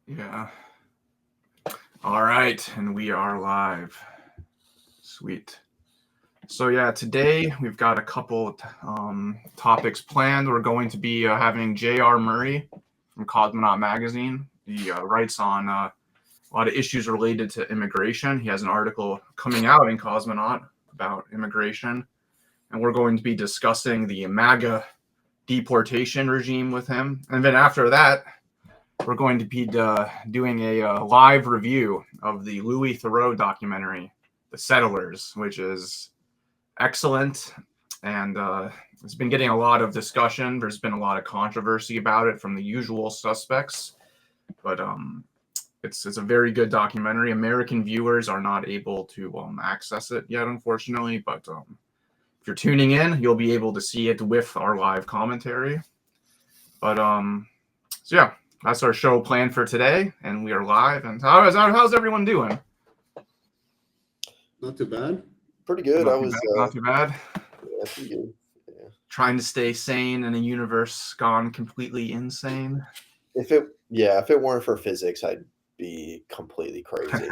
Yeah. All right, and we are live. Sweet. So yeah, today we've got a couple topics planned. We're going to be having J.R. Murray from Cosmonaut Magazine. He writes on a lot of issues related to immigration. He has an article coming out in Cosmonaut about immigration, and we're going to be discussing the MAGA deportation regime with him. And then after that, we're going to be doing a live review of the Louis Theroux documentary, The Settlers, which is excellent. And it's been getting a lot of discussion. There's been a lot of controversy about it from the usual suspects. But it's a very good documentary. American viewers are not able to access it yet, unfortunately. But if you're tuning in, you'll be able to see it with our live commentary. But so yeah. That's our show planned for today, and we are live. And how's everyone doing? Not too bad. Pretty good. Not too bad. Yeah, pretty good. Yeah. Trying to stay sane in a universe gone completely insane. If it weren't for physics, I'd be completely crazy.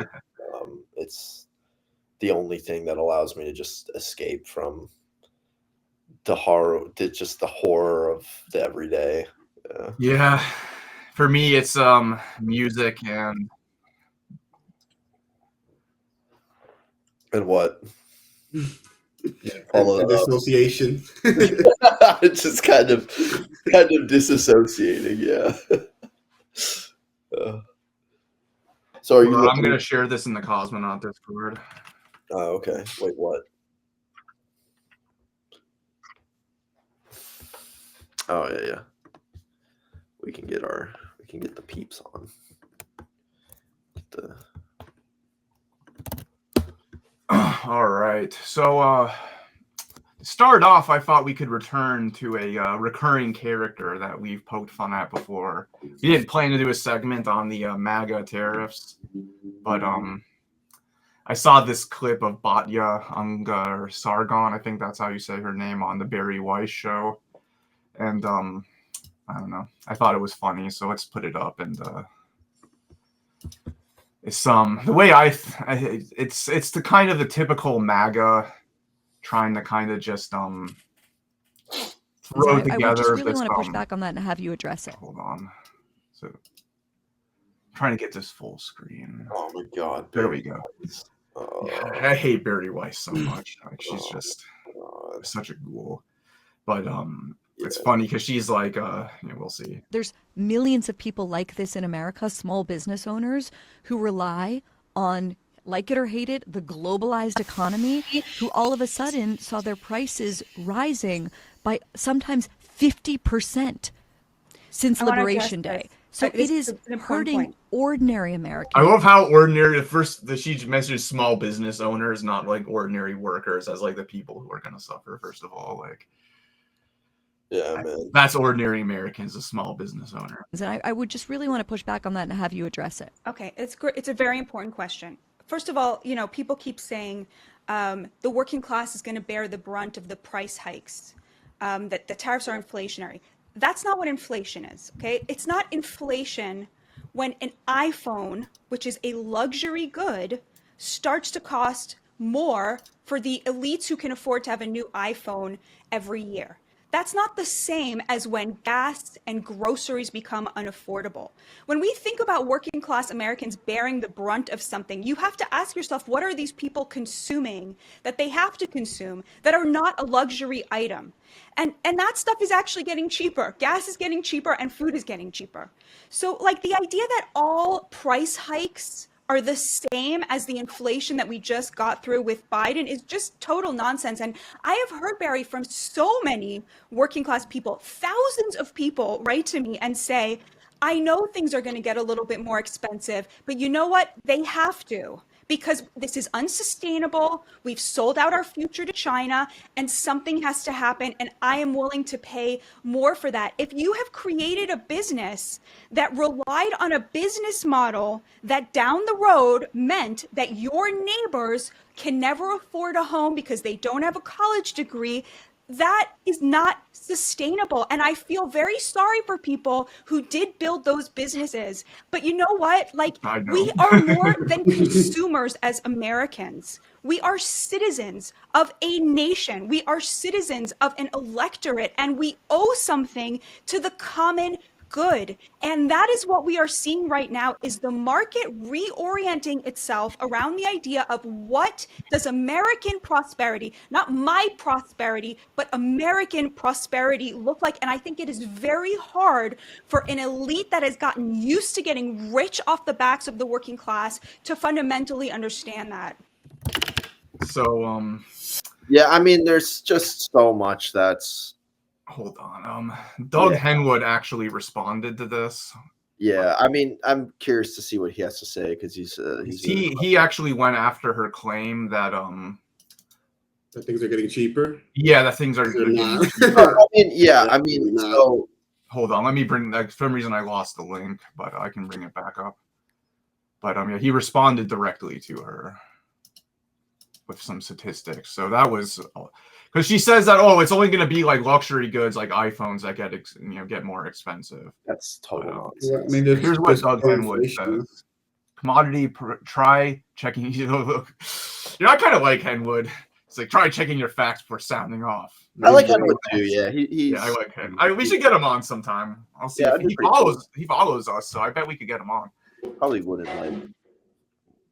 It's the only thing that allows me to just escape from the horror of the everyday. Yeah. For me, it's music and what? And dissociation. It's just kind of disassociating. Yeah. So are you? I'm going to share this in the Cosmonaut Discord. Oh, okay. Wait, what? Oh yeah. We can get the peeps on. All right. So to start off, I thought we could return to a recurring character that we've poked fun at before. We didn't plan to do a segment on the MAGA tariffs, but I saw this clip of Batya Ungar Sargon, I think that's how you say her name, on the Barry Weiss show. And I don't know. I thought it was funny, so let's put it up. And it's the way it's the kind of the typical MAGA trying to kind of just throw together. I would just really want to push back on that and have you address it. Hold on. So trying to get this full screen. Oh my God! There we go. I hate Barry Weiss so much. Like, she's just such a ghoul. But it's funny because she's like, we'll see. There's millions of people like this in America, small business owners who rely on, like it or hate it, the globalized economy, who all of a sudden saw their prices rising by sometimes 50% since Liberation Day. So it is hurting ordinary Americans. I love how ordinary, she mentioned small business owners, not like ordinary workers, as like the people who are going to suffer, first of all. Like, yeah, man. That's ordinary Americans, a small business owner. And I would just really want to push back on that and have you address it. Okay, it's great. It's a very important question. First of all, people keep saying the working class is going to bear the brunt of the price hikes, that the tariffs are inflationary. That's not what inflation is, okay? It's not inflation when an iPhone, which is a luxury good, starts to cost more for the elites who can afford to have a new iPhone every year. That's not the same as when gas and groceries become unaffordable. When we think about working class Americans bearing the brunt of something, you have to ask yourself, what are these people consuming that they have to consume that are not a luxury item? And that stuff is actually getting cheaper. Gas is getting cheaper and food is getting cheaper. So like the idea that all price hikes are the same as the inflation that we just got through with Biden is just total nonsense. And I have heard, Barry, from so many working class people, thousands of people write to me and say, I know things are going to get a little bit more expensive, but you know what? They have to, because this is unsustainable. We've sold out our future to China and something has to happen. And I am willing to pay more for that. If you have created a business that relied on a business model that down the road meant that your neighbors can never afford a home because they don't have a college degree, that is not sustainable. And I feel very sorry for people who did build those businesses. But you know what? Like, I know. we are more than consumers as Americans. We are citizens of a nation. We are citizens of an electorate, and we owe something to the common good. And that is what we are seeing right now, is the market reorienting itself around the idea of what does American prosperity, not my prosperity, but American prosperity look like. And I think it is very hard for an elite that has gotten used to getting rich off the backs of the working class to fundamentally understand that. So Yeah, I mean, there's just so much that's. hold on. Doug Yeah. Henwood actually responded to this. Yeah, I mean, I'm curious to see what he has to say because He actually went after her claim that That things are getting cheaper. yeah, that things are They're getting not. cheaper. I mean, yeah, I Definitely mean, not. so Hold on, let me bring that. For some reason, I lost the link, but I can bring it back up. But yeah, he responded directly to her with some statistics. So that was because she says that it's only going to be like luxury goods like iPhones that get more expensive. that's total Wow. nonsense. Well, I mean, there's, Here's what there's Doug more Henwood inflation. says. Commodity, try checking. Look, I kind of like Henwood. It's like try checking your facts before sounding off. I like Maybe- Henwood too. Yeah, he's. Yeah, I like him. We should get him on sometime. I'll see Yeah, if that'd be he pretty follows. He follows us, so I bet we could get him on. Probably wouldn't like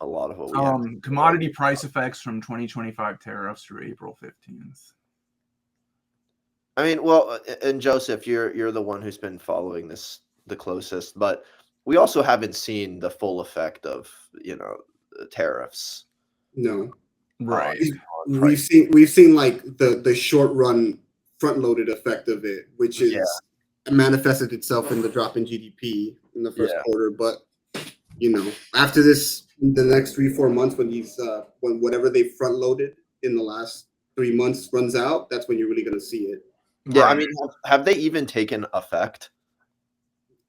a lot of what we have. Commodity price effects from 2025 tariffs through April 15th. I mean, well, and Joseph, you're the one who's been following this the closest, but we also haven't seen the full effect of the tariffs. No, Right. on we've seen like the short run front loaded effect of it, which is manifested itself in the drop in GDP in the first quarter. But after this, the next 3-4 months, when when whatever they front loaded in the last 3 months runs out, that's when you're really going to see it. Yeah, Right. I mean, have they even taken effect?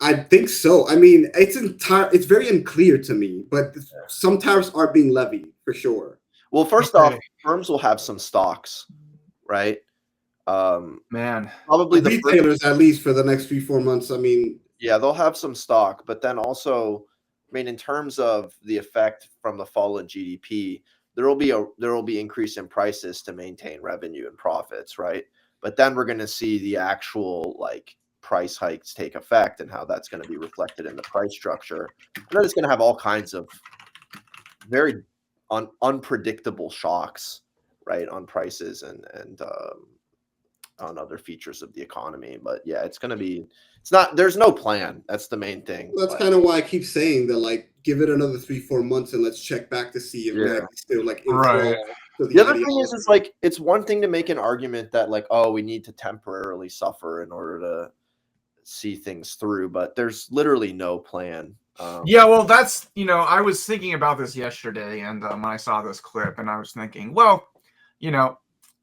I think so. I mean, it's very unclear to me, but some tariffs are being levied for sure. Well, first Okay. off, firms will have some stocks, right? Man. Probably the first, Retailers, at least for the next 3-4 months. I mean, yeah, they'll have some stock, but then also, I mean, in terms of the effect from the fall in GDP, there will be increase in prices to maintain revenue and profits, right? But then we're going to see the actual like price hikes take effect and how that's going to be reflected in the price structure. And then it's going to have all kinds of very unpredictable shocks, right, on prices and on other features of the economy. But yeah, it's not, there's no plan. That's the main thing. that's kind of why I keep saying that, like, give it another 3-4 months and let's check back to see if it's still like in Right. flow to The other ideology. thing is like, it's one thing to make an argument that like, oh, we need to temporarily suffer in order to see things through, but there's literally no plan. Yeah, well, that's I was thinking about this yesterday, and when I saw this clip, and I was thinking, well,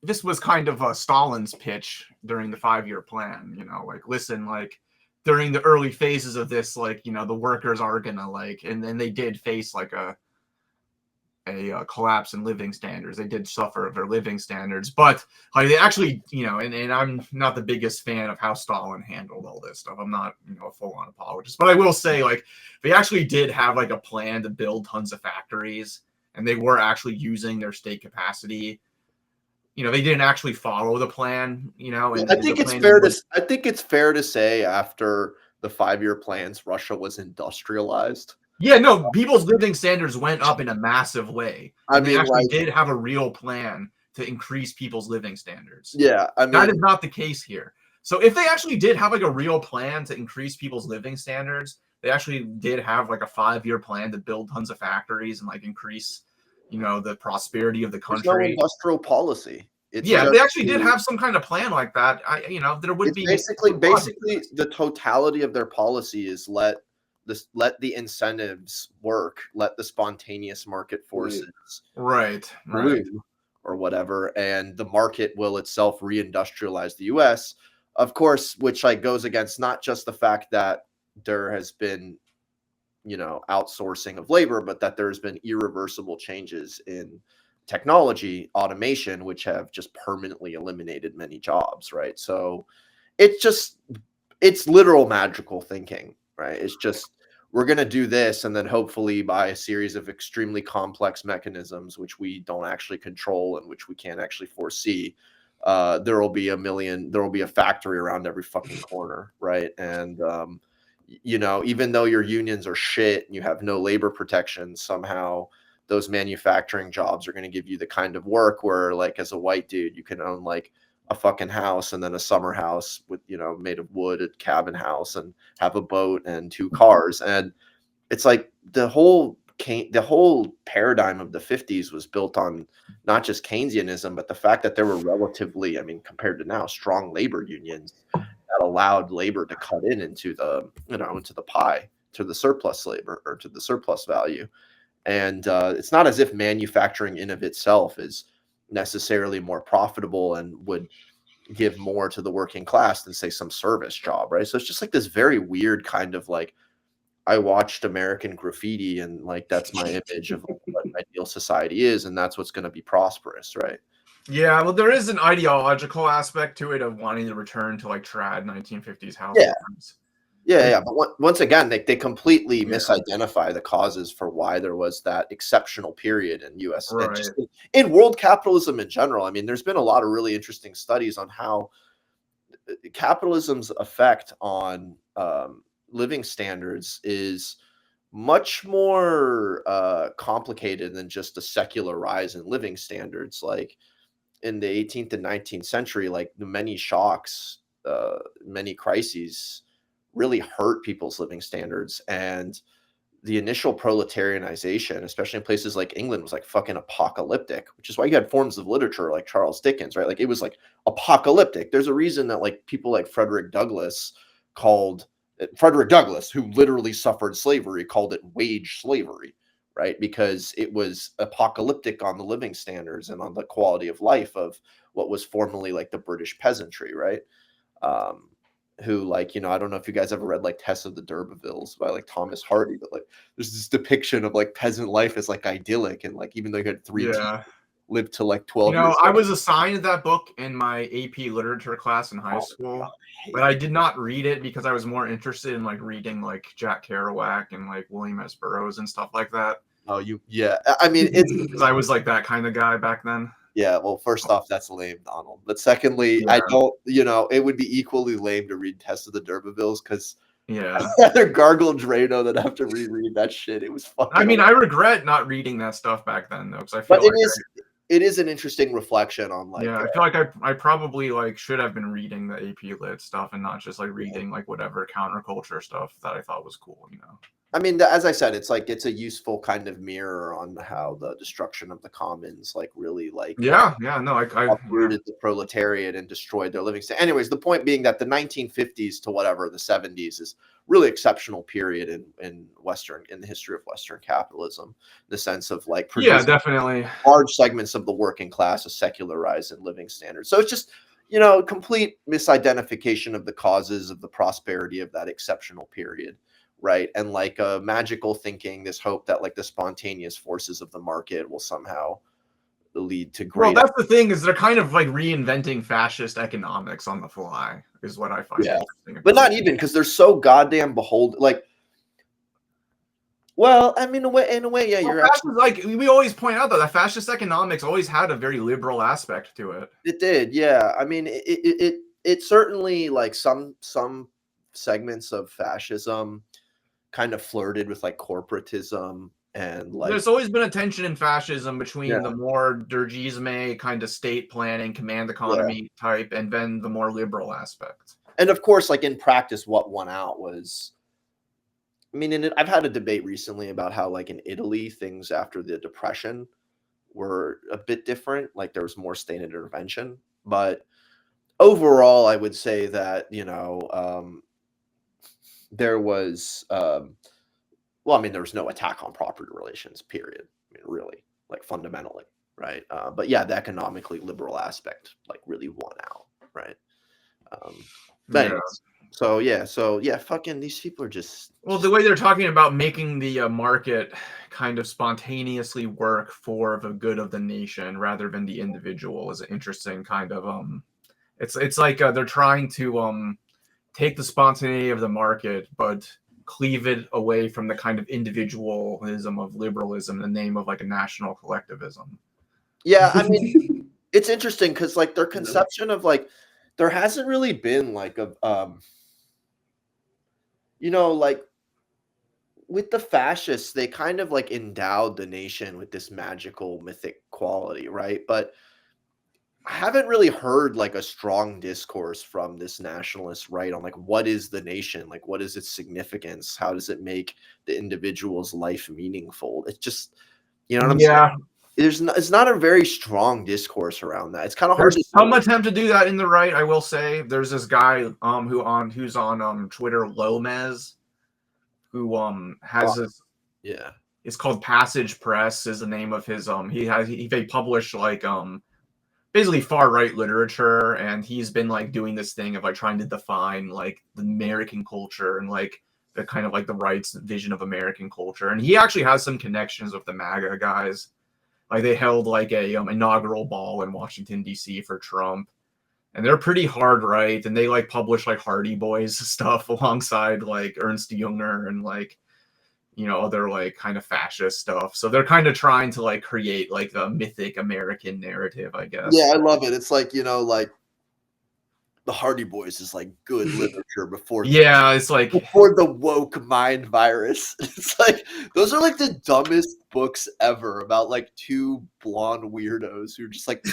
this was kind of Stalin's pitch during the 5-year plan. Like, listen, like during the early phases of this, like the workers are gonna and then they did face like a collapse in living standards. They did suffer their living standards, but like they actually, and I'm not the biggest fan of how Stalin handled all this stuff. I'm not, a full-on apologist, but I will say, like, they actually did have like a plan to build tons of factories, and they were actually using their state capacity. They didn't actually follow the plan, and I think it's fair to say after the 5-year plans, Russia was industrialized. Yeah, no, people's living standards went up in a massive way. And they actually did have a real plan to increase people's living standards. Yeah, I mean, that is not the case here. So if they actually did have like a real plan to increase people's living standards, they actually did have like a 5-year plan to build tons of factories and like increase, the prosperity of the country. There's no industrial policy. If they actually did have some kind of plan like that, there would be basically the totality of their policy is let the incentives work, let the spontaneous market forces bloom or whatever, and the market will itself reindustrialize the US, of course, which like goes against not just the fact that there has been outsourcing of labor, but that there's been irreversible changes in technology, automation, which have just permanently eliminated many jobs, right? So it's literal magical thinking, right? It's just, we're going to do this, and then hopefully by a series of extremely complex mechanisms, which we don't actually control and which we can't actually foresee, there will be a factory around every fucking corner, right? And even though your unions are shit and you have no labor protection, somehow those manufacturing jobs are going to give you the kind of work where, like, as a white dude, you can own like a fucking house and then a summer house with, made of wood, a cabin house, and have a boat and 2 cars. And it's like the whole paradigm of the 50s was built on not just Keynesianism, but the fact that there were relatively, I mean, compared to now, strong labor unions that allowed labor to cut into the pie, to the surplus labor, or to the surplus value. And it's not as if manufacturing in of itself is necessarily more profitable and would give more to the working class than, say, some service job, right? So it's just like this very weird kind of like, I watched American Graffiti, and like that's my image of what ideal society is, and that's what's going to be prosperous, right? Yeah, well, there is an ideological aspect to it of wanting to return to like trad 1950s households. Yeah. But once again, they completely misidentify the causes for why there was that exceptional period in U.S. Right. and just in world capitalism in general. I mean, there's been a lot of really interesting studies on how capitalism's effect on living standards is much more complicated than just a secular rise in living standards. Like in the 18th and 19th century, like many shocks, many crises really hurt people's living standards. And the initial proletarianization, especially in places like England, was like fucking apocalyptic, which is why you had forms of literature like Charles Dickens, right? Like it was like apocalyptic. There's a reason that like people like Frederick Douglass, who literally suffered slavery, called it wage slavery, right? Because it was apocalyptic on the living standards and on the quality of life of what was formerly like the British peasantry, right? Who, like, I don't know if you guys ever read like Tess of the D'Urbervilles by like Thomas Hardy, but like there's this depiction of like peasant life as like idyllic, and like even though you had 3 teeth, lived to like 12 years I old. was assigned that book in my AP literature class in high school, but I did not read it because I was more interested in like reading like Jack Kerouac and like William S. Burroughs and stuff like that. Oh, yeah. I mean, it's because I was like that kind of guy back then. Yeah, well, first off, that's lame, Donald. But secondly, I don't, it would be equally lame to read Test of the D'Urbervilles because I'd rather gargle Drano than have to reread that shit. It was fucking. I mean, I regret not reading that stuff back then though, because I feel it is an interesting reflection on like. Yeah, I feel like I probably like should have been reading the AP Lit stuff and not just like reading like whatever counterculture stuff that I thought was cool, I mean, as I said, it's like it's a useful kind of mirror on how the destruction of the commons, like, really, like, I uprooted the proletariat and destroyed their living standards. Anyways, the point being that the 1950s to whatever the 70s is really exceptional period in the history of Western capitalism, in the sense of like definitely large segments of the working class, a secular rise in living standards. So it's just complete misidentification of the causes of the prosperity of that exceptional period. Right. And like a magical thinking, this hope that like the spontaneous forces of the market will somehow lead to great. Well, that's the thing, is they're kind of like reinventing fascist economics on the fly, is what I find interesting. But not even, because they're so goddamn beholden. Like, well, I mean, in a way, yeah, you're actually like, we always point out that fascist economics always had a very liberal aspect to it. It did, yeah. I mean, it certainly, like, some segments of fascism kind of flirted with like corporatism, and like there's always been a tension in fascism between the more Durgisme kind of state planning, command economy type, and then the more liberal aspect. And of course, like in practice, what won out was, I mean, I've had a debate recently about how, like, in Italy, things after the Depression were a bit different. Like there was more state intervention, but overall, I would say that there was well, I mean, there was no attack on property relations, period. I mean, really, like, fundamentally, right? But yeah, the economically liberal aspect like really won out, right? But anyways, So yeah, fucking these people are just. Well, the way they're talking about making the market kind of spontaneously work for the good of the nation rather than the individual is an interesting kind of It's like they're trying to take the spontaneity of the market, but cleave it away from the kind of individualism of liberalism in the name of like a national collectivism. Yeah, I mean, it's interesting because like their conception of like there hasn't really been like a like with the fascists, they kind of like endowed the nation with this magical mythic quality, right? But I haven't really heard like a strong discourse from this nationalist right on like what is the nation? Like what is its significance? How does it make the individual's life meaningful? It's just, you know what I'm saying? It's not a very strong discourse around that. It's kind of hard There's to some attempt to do that in the right, I will say. There's this guy who's on Twitter, Lomez, who has this. Yeah. It's called Passage Press is the name of his they publish like basically far right literature, and he's been like doing this thing of like trying to define like the American culture and like the kind of like the right's vision of American culture. And he actually has some connections with the MAGA guys. Like they held like a inaugural ball in Washington D.C. for Trump, and they're pretty hard right, and they like publish like Hardy Boys stuff alongside like Ernst Jünger and like other like kind of fascist stuff. So they're kind of trying to like create like the mythic American narrative, I guess. Yeah, I love it. It's like, like the Hardy Boys is like good literature before it's like before the woke mind virus. It's like those are like the dumbest books ever about like two blonde weirdos who are just like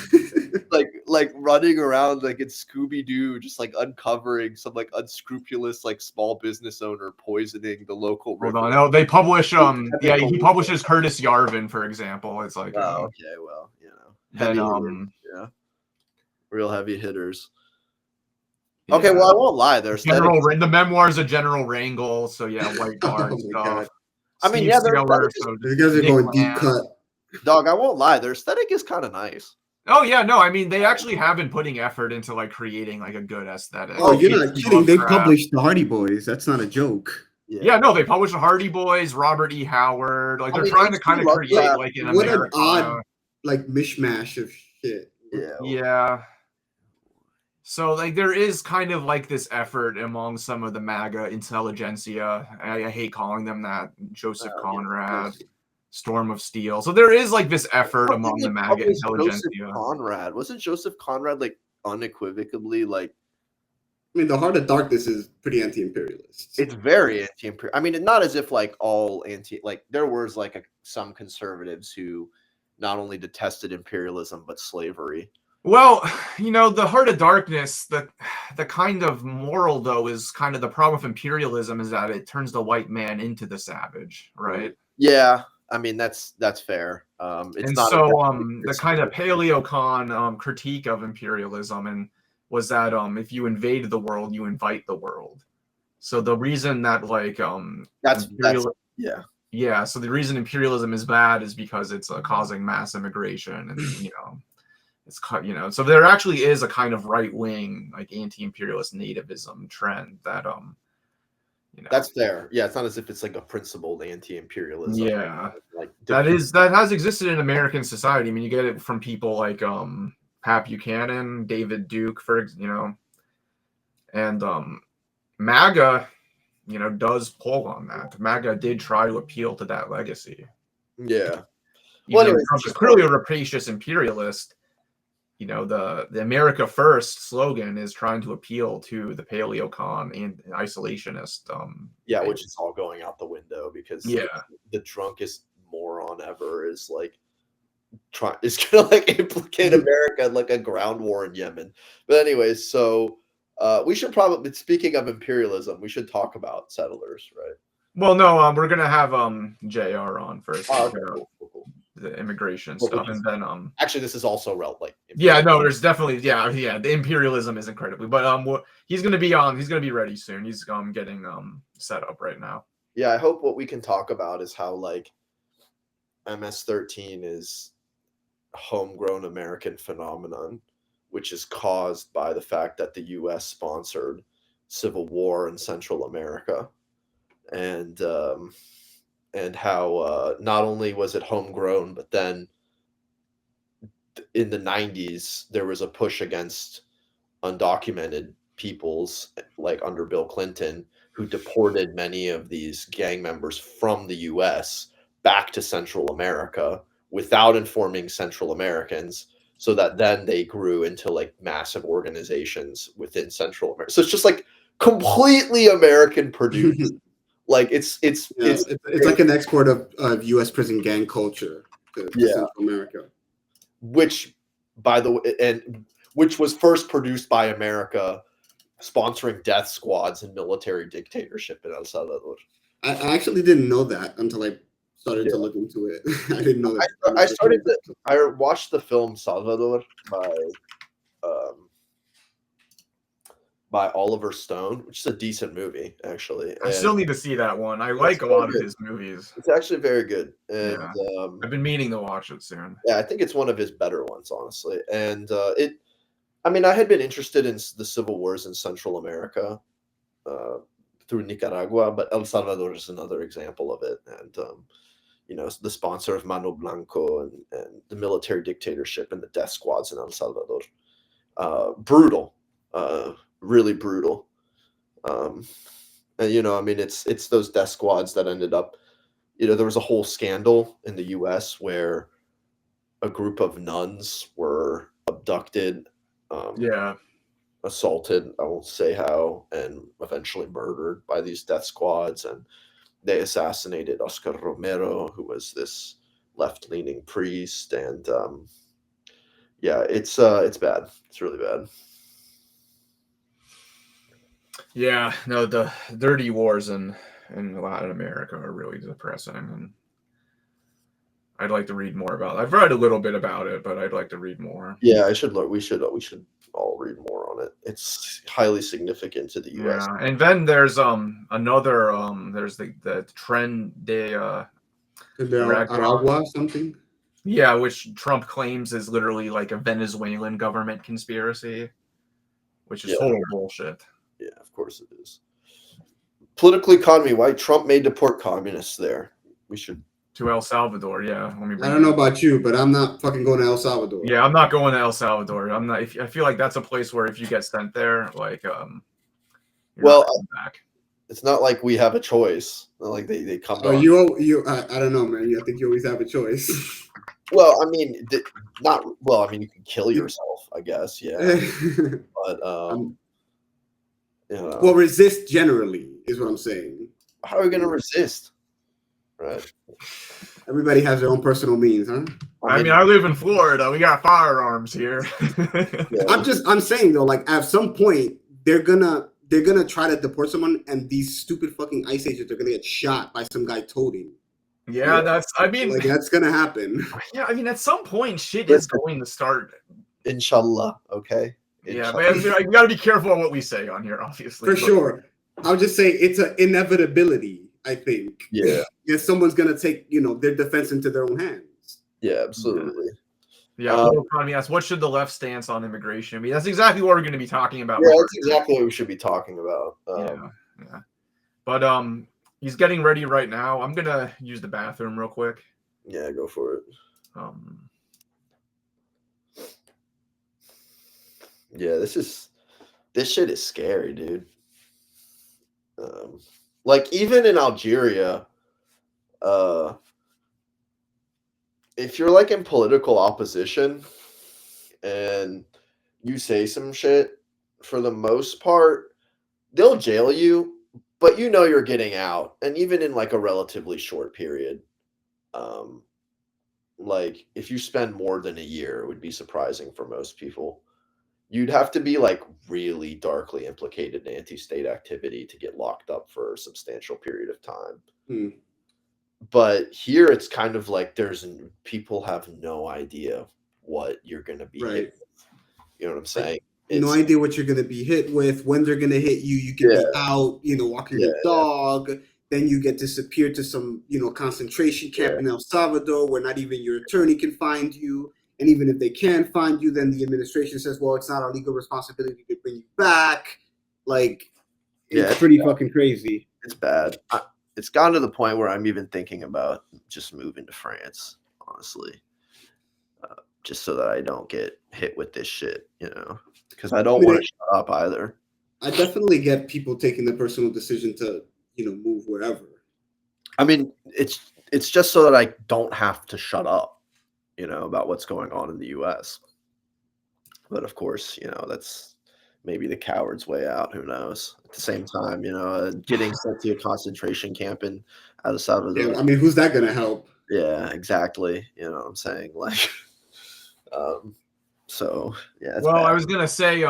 like running around like in Scooby-Doo, just like uncovering some like unscrupulous like small business owner poisoning the local hold river. on. No, they publish he publishes Curtis Yarvin, for example. It's like okay, well, then yeah, real heavy hitters. Okay, well, I won't lie. There's the memoirs of General Wrangel. So yeah, white guard stuff. God. I mean, yeah, you guys are going deep cut. Dog, I won't lie. Their aesthetic is kind of nice. Oh yeah, no, I mean they actually have been putting effort into like creating like a good aesthetic. Oh, you're not kidding. They published the Hardy Boys. That's not a joke. Yeah, no, they published the Hardy Boys, Robert E. Howard. Like they're trying to kind of create like an what America. An odd like mishmash of shit. Yeah. So like there is kind of like this effort among some of the MAGA intelligentsia. I hate calling them that. Joseph Conrad, Storm of Steel. So there is like this effort among the MAGA intelligentsia. Wasn't Joseph Conrad like unequivocally like? I mean, the Heart of Darkness is pretty anti-imperialist. It's very anti-imperial. I mean, not as if like all like there was like some conservatives who not only detested imperialism but slavery. Well, the Heart of Darkness, the kind of moral though is kind of the problem with imperialism is that it turns the white man into the savage, right? Yeah, I mean that's fair. It's not the kind of paleocon critique of imperialism and was that if you invade the world, you invite the world. So the reason that like yeah. So the reason imperialism is bad is because it's causing mass immigration and it's so there actually is a kind of right-wing like anti-imperialist nativism trend that that's fair. Yeah, it's not as if it's like a principled anti-imperialism. Yeah, like that has existed in American society. I mean, you get it from people like Pat Buchanan, David Duke, and MAGA, does pull on that. MAGA did try to appeal to that legacy. Yeah, well, Trump is clearly a rapacious imperialist. The America First slogan is trying to appeal to the paleocon and isolationist. Which is all going out the window because the drunkest moron ever is like is gonna like implicate America in like a ground war in Yemen. But anyways, so we should probably, speaking of imperialism, we should talk about settlers, right? Well, no, we're gonna have JR on first. Oh, okay, cool. The immigration stuff, and then actually this is also like there's definitely the imperialism is incredibly, but he's gonna be on. He's gonna be ready soon. He's getting set up right now. Yeah, I hope what we can talk about is how like MS-13 is a homegrown American phenomenon, which is caused by the fact that the U.S. sponsored civil war in Central America, and how not only was it homegrown, but then in the 90s there was a push against undocumented peoples, like under Bill Clinton, who deported many of these gang members from the US back to Central America without informing Central Americans, so that then they grew into like massive organizations within Central America. So it's just like completely American produced. Like it's like an export of US prison gang culture to Central America. Which, by the way, and which was first produced by America, sponsoring death squads and military dictatorship in El Salvador. I actually didn't know that until I started to look into it. I didn't know that. I watched the film Salvador by Oliver Stone, which is a decent movie, actually. I still need to see that one. I like a lot of his movies. It's actually very good. And I've been meaning to watch it soon. Yeah, I think it's one of his better ones, honestly. And I had been interested in the civil wars in Central America through Nicaragua, but El Salvador is another example of it. And, the sponsor of Mano Blanco and the military dictatorship and the death squads in El Salvador. Brutal. Really brutal. And it's those death squads that ended up, there was a whole scandal in the US where a group of nuns were abducted, assaulted, I won't say how, and eventually murdered by these death squads. And they assassinated Oscar Romero, who was this left-leaning priest. And it's bad. It's really bad. Yeah, no, the dirty wars in Latin America are really depressing, and I'd like to read more about it. I've read a little bit about it, but I'd like to read more. Yeah, I should look. We should all read more on it. It's highly significant to the U.S. Yeah, and then there's another there's the Tren de Aragua something. Yeah, which Trump claims is literally like a Venezuelan government conspiracy, which is total bullshit. Yeah, of course it is. Political economy. Why Trump may deport communists there? We should to El Salvador. Yeah, I don't know about you, but I'm not fucking going to El Salvador. Yeah, I'm not going to El Salvador. I'm not. I feel like that's a place where if you get sent there, like, back. It's not like we have a choice. Not like they come. Oh, you. I don't know, man. I think you always have a choice. Well, I mean, not. Well, I mean, you can kill yourself, I guess. Yeah, but well, resist generally is what I'm saying. How are we going to resist? Right. Everybody has their own personal means, huh? I mean, I live in Florida. We got firearms here. I'm saying though, like at some point they're gonna try to deport someone, and these stupid fucking ICE agents are gonna get shot by some guy toting. Yeah, that's gonna happen. Yeah, I mean, at some point, shit is going to start. Inshallah, okay. Yeah, but we got to be careful on what we say on here, obviously. For sure. I'll just say it's an inevitability, I think. Yeah. If someone's going to take, their defense into their own hands. Yeah, absolutely. Yeah, economy asks, what should the left stance on immigration be? That's exactly what we're going to be talking about. Yeah, that's exactly what we should be talking about. Yeah. But he's getting ready right now. I'm going to use the bathroom real quick. Yeah, go for it. Yeah, this shit is scary, dude. Like even in Algeria, if you're like in political opposition and you say some shit, for the most part, they'll jail you, but you're getting out, and even in like a relatively short period. Like if you spend more than a year, it would be surprising for most people. You'd have to be like really darkly implicated in anti-state activity to get locked up for a substantial period of time. But here it's kind of like people have no idea what you're going to be hit with. You know what I'm saying? No idea what you're going to be hit with, when they're going to hit you. You can be out, walking your dog. Then you get disappeared to some, concentration camp in El Salvador where not even your attorney can find you. And even if they can find you, then the administration says, well, it's not our legal responsibility to bring you back. Like, It's pretty fucking crazy. It's bad. It's gotten to the point where I'm even thinking about just moving to France, honestly, just so that I don't get hit with this shit, because I don't want to shut up either. I definitely get people taking the personal decision to, move wherever. I mean, it's just so that I don't have to shut up, about what's going on in the U.S. But of course, that's maybe the coward's way out. Who knows? At the same time, getting sent to a concentration camp in El Salvador. Yeah, I mean, who's that gonna help? Yeah, exactly. You know what I'm saying? Like, so yeah. Well, I was gonna say,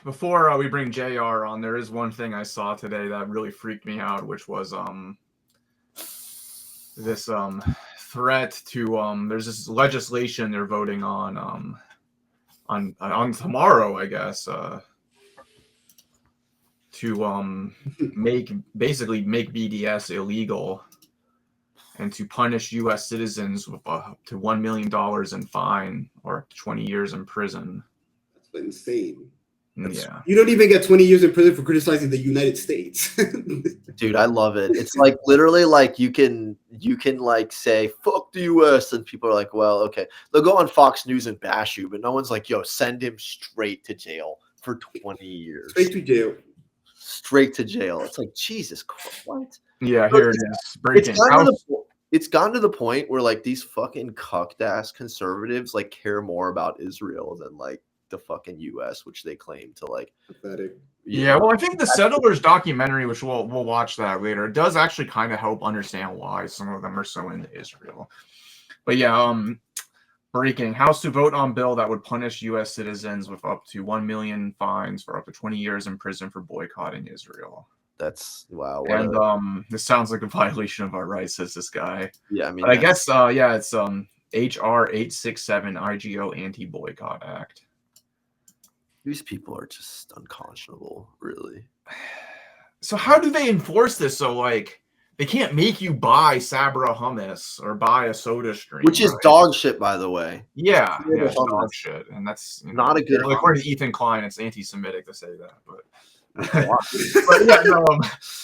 before we bring JR on, there is one thing I saw today that really freaked me out, which was this threat to there's this legislation they're voting on tomorrow, I guess, to make BDS illegal and to punish U.S. citizens with up to $1 million in fine or 20 years in prison. That's insane. Yeah. You don't even get 20 years in prison for criticizing the United States. Dude, I love it. It's like literally like you can like say fuck the US and people are like, well, okay. They'll go on Fox News and bash you, but no one's like, yo, send him straight to jail for 20 years. Straight to jail. Straight to jail. It's like, Jesus Christ. What? Yeah, here it is. Breaking. It's gotten to the point where like these fucking cucked ass conservatives like care more about Israel than like the fucking US, which they claim to like. Pathetic. Yeah, well, I think the Settlers documentary, which we'll watch that later, it does actually kind of help understand why some of them are so into Israel. But yeah, breaking. House to vote on bill that would punish U.S. citizens with up to 1 million fines for up to 20 years in prison for boycotting Israel. That's wow. And this sounds like a violation of our rights, says this guy. Yeah, I mean, but I guess yeah, it's HR 867 IGO Anti-Boycott Act. These people are just unconscionable, really. So how do they enforce this? So like they can't make you buy Sabra hummus or buy a Soda Stream, which is dog shit, by the way. Yeah, it's dog shit, and that's not a good. According to Ethan Klein, it's anti-Semitic to say that, but. But yeah, no,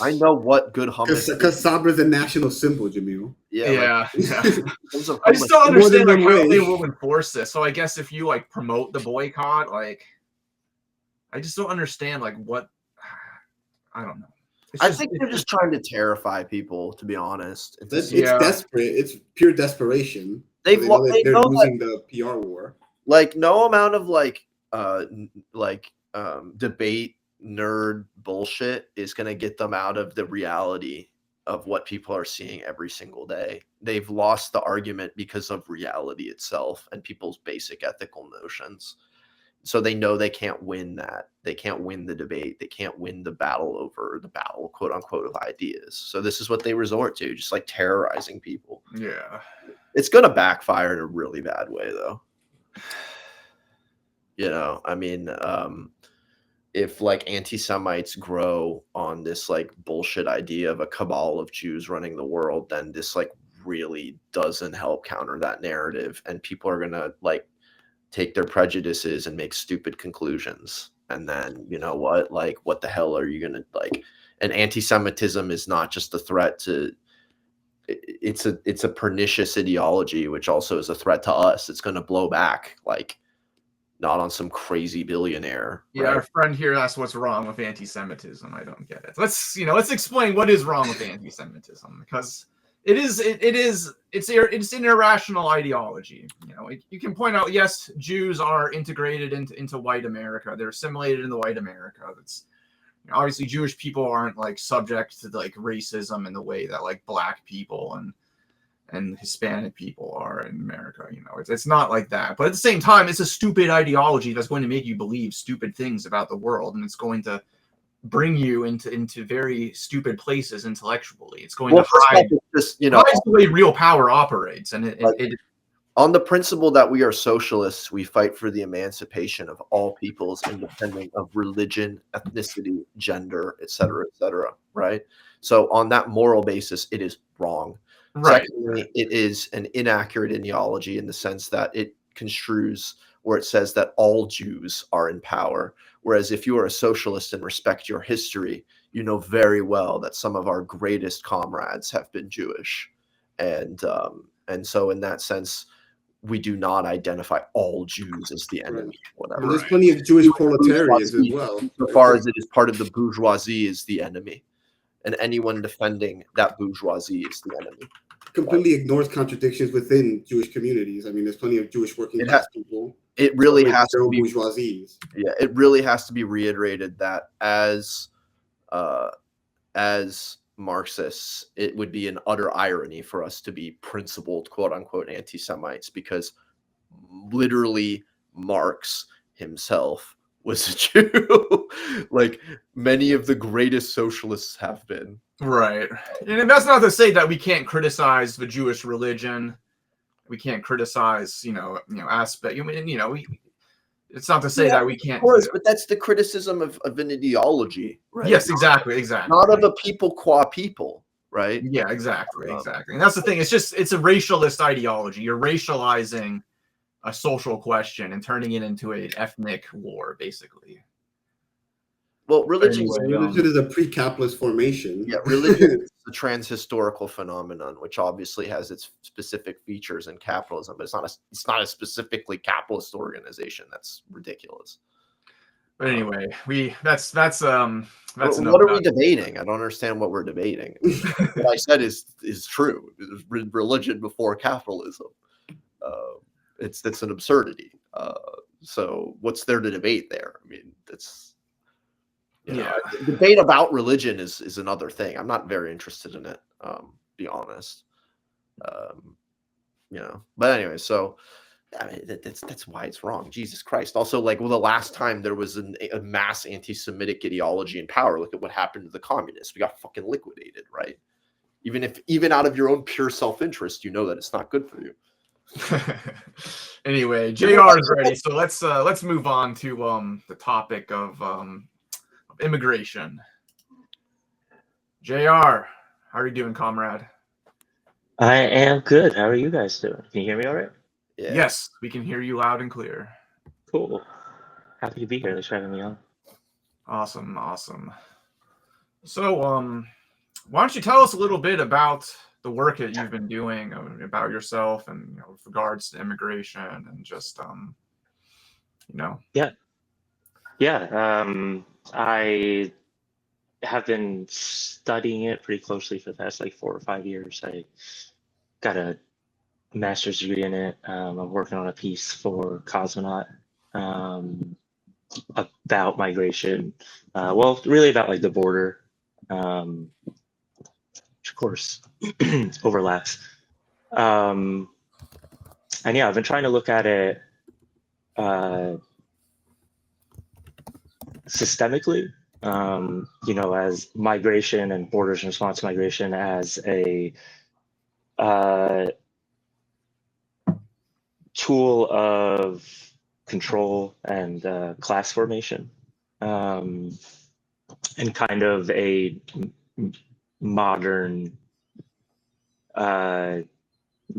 I know what good hummus because Sabra's a national symbol, Jamil. Yeah. I just don't understand like how they will enforce this. So I guess if you like promote the boycott, like I just don't understand like what I don't know. I think they're just trying to terrify people, to be honest. It's desperate. It's pure desperation. They're losing the PR war. Like no amount of debate nerd bullshit is going to get them out of the reality of what people are seeing every single day. They've lost the argument because of reality itself and people's basic ethical notions. So they know they can't win that. They can't win the debate. They can't win the battle over the battle, quote unquote, of ideas. So this is what they resort to, just like terrorizing people. Yeah. It's going to backfire in a really bad way, though. I mean, if like anti-Semites grow on this like bullshit idea of a cabal of Jews running the world, then this like really doesn't help counter that narrative. And people are going to like take their prejudices and make stupid conclusions. And then, you know what, like, what the hell are you going to like, and anti-Semitism is not just a threat to, it's a pernicious ideology, which also is a threat to us. It's going to blow back, like, not on some crazy billionaire. Yeah, right? Our friend here asks what's wrong with anti-Semitism. I don't get it. Let's explain what is wrong with anti-Semitism, because it's an irrational ideology. You can point out, yes, Jews are integrated into white America. They're assimilated into white America. That's obviously Jewish people aren't like subject to like racism in the way that like black people and Hispanic people are in America. It's not like that. But at the same time, it's a stupid ideology that's going to make you believe stupid things about the world, and it's going to bring you into very stupid places intellectually. It's going to hide just the way real power operates. And it on the principle that we are socialists, we fight for the emancipation of all peoples, independent of religion, ethnicity, gender, etc., right? So on that moral basis, it is wrong. Right. Secondly, it is an inaccurate ideology in the sense that it construes where it says that all Jews are in power. Whereas if you are a socialist and respect your history, you know very well that some of our greatest comrades have been Jewish. And so in that sense, we do not identify all Jews as the enemy, whatever. And there's plenty of Jewish proletarians as well. So far as it is part of the bourgeoisie is the enemy. And anyone defending that bourgeoisie is the enemy. Completely ignores contradictions within Jewish communities. I mean, there's plenty of Jewish working class people. It really has to be bourgeoisies. Yeah, it really has to be reiterated that as Marxists, it would be an utter irony for us to be principled, quote unquote, anti-Semites, because literally Marx himself was a Jew. Like many of the greatest socialists have been. Right. And that's not to say that we can't criticize the Jewish religion. We can't criticize, aspect. It's not to say that we can't. Of course, but that's the criticism of an ideology, right? Yes, exactly. Not of a people qua people, right? Yeah, exactly. And that's the thing. It's a racialist ideology. You're racializing a social question and turning it into an ethnic war, basically. Well, religion is a pre-capitalist formation. Yeah, religion is a transhistorical phenomenon, which obviously has its specific features in capitalism, but it's not a specifically capitalist organization. That's ridiculous. But anyway, that's what are we debating? I don't understand what we're debating. What I said is true. Religion before capitalism. It's an absurdity. So what's there to debate there? I mean, debate about religion is another thing. I'm not very interested in it, be honest. But anyway, so I mean, that's why it's wrong. Jesus Christ. Also, the last time there was a mass anti-Semitic ideology in power, look at what happened to the communists. We got fucking liquidated, right? Even out of your own pure self-interest, you know that it's not good for you. Anyway, JR is ready, so let's move on to the topic of immigration. JR, how are you doing, comrade? I am good. How are you guys doing? Can you hear me all right? Yeah. Yes, we can hear you loud and clear. Cool. Happy to be here. Thanks for having me on. Awesome. So, why don't you tell us a little bit about the work that you've been doing, about yourself, and with regards to immigration, and just I have been studying it pretty closely for the past 4 or 5 years. I got a master's degree in it. I'm working on a piece for Cosmonaut about migration. Really about the border, which of course overlaps. And yeah, I've been trying to look at it systemically, as migration and borders in response to migration as a tool of control and class formation, and kind of a modern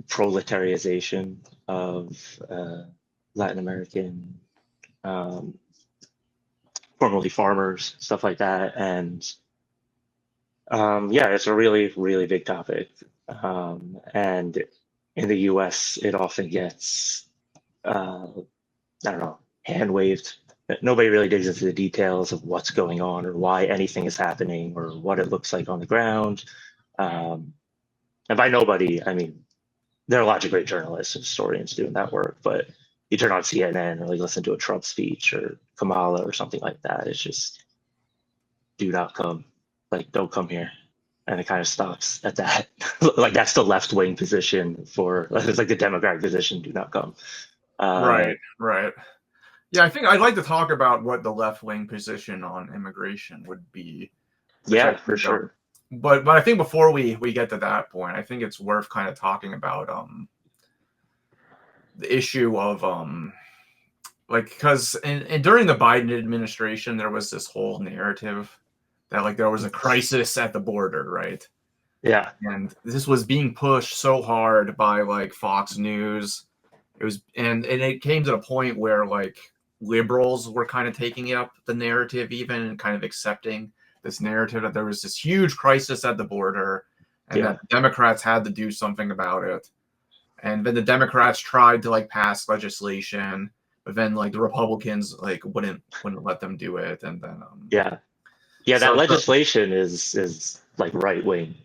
proletarization of Latin American, formerly farmers, stuff like that. And it's a really, really big topic. And in the US, it often gets, hand waved. Nobody really digs into the details of what's going on or why anything is happening or what it looks like on the ground. And by nobody, I mean, there are lots of great journalists and historians doing that work, but you turn on CNN or listen to a Trump speech or Kamala or something like that, it's just, do not come, don't come here. And it kind of stops at that. That's the left-wing position for, it's the Democratic position, do not come. Right. Yeah, I think I'd like to talk about what the left-wing position on immigration would be. Yeah, for sure. But I think before we get to that point, I think it's worth kind of talking about the issue of because during the Biden administration, there was this whole narrative that there was a crisis at the border, right? Yeah. And this was being pushed so hard by Fox News and it came to the point where like liberals were kind of taking up the narrative even and kind of accepting this narrative that there was this huge crisis at the border and that Democrats had to do something about it. And then the Democrats tried to like pass legislation, but then like the Republicans like wouldn't let them do it. And then that legislation is like right wing.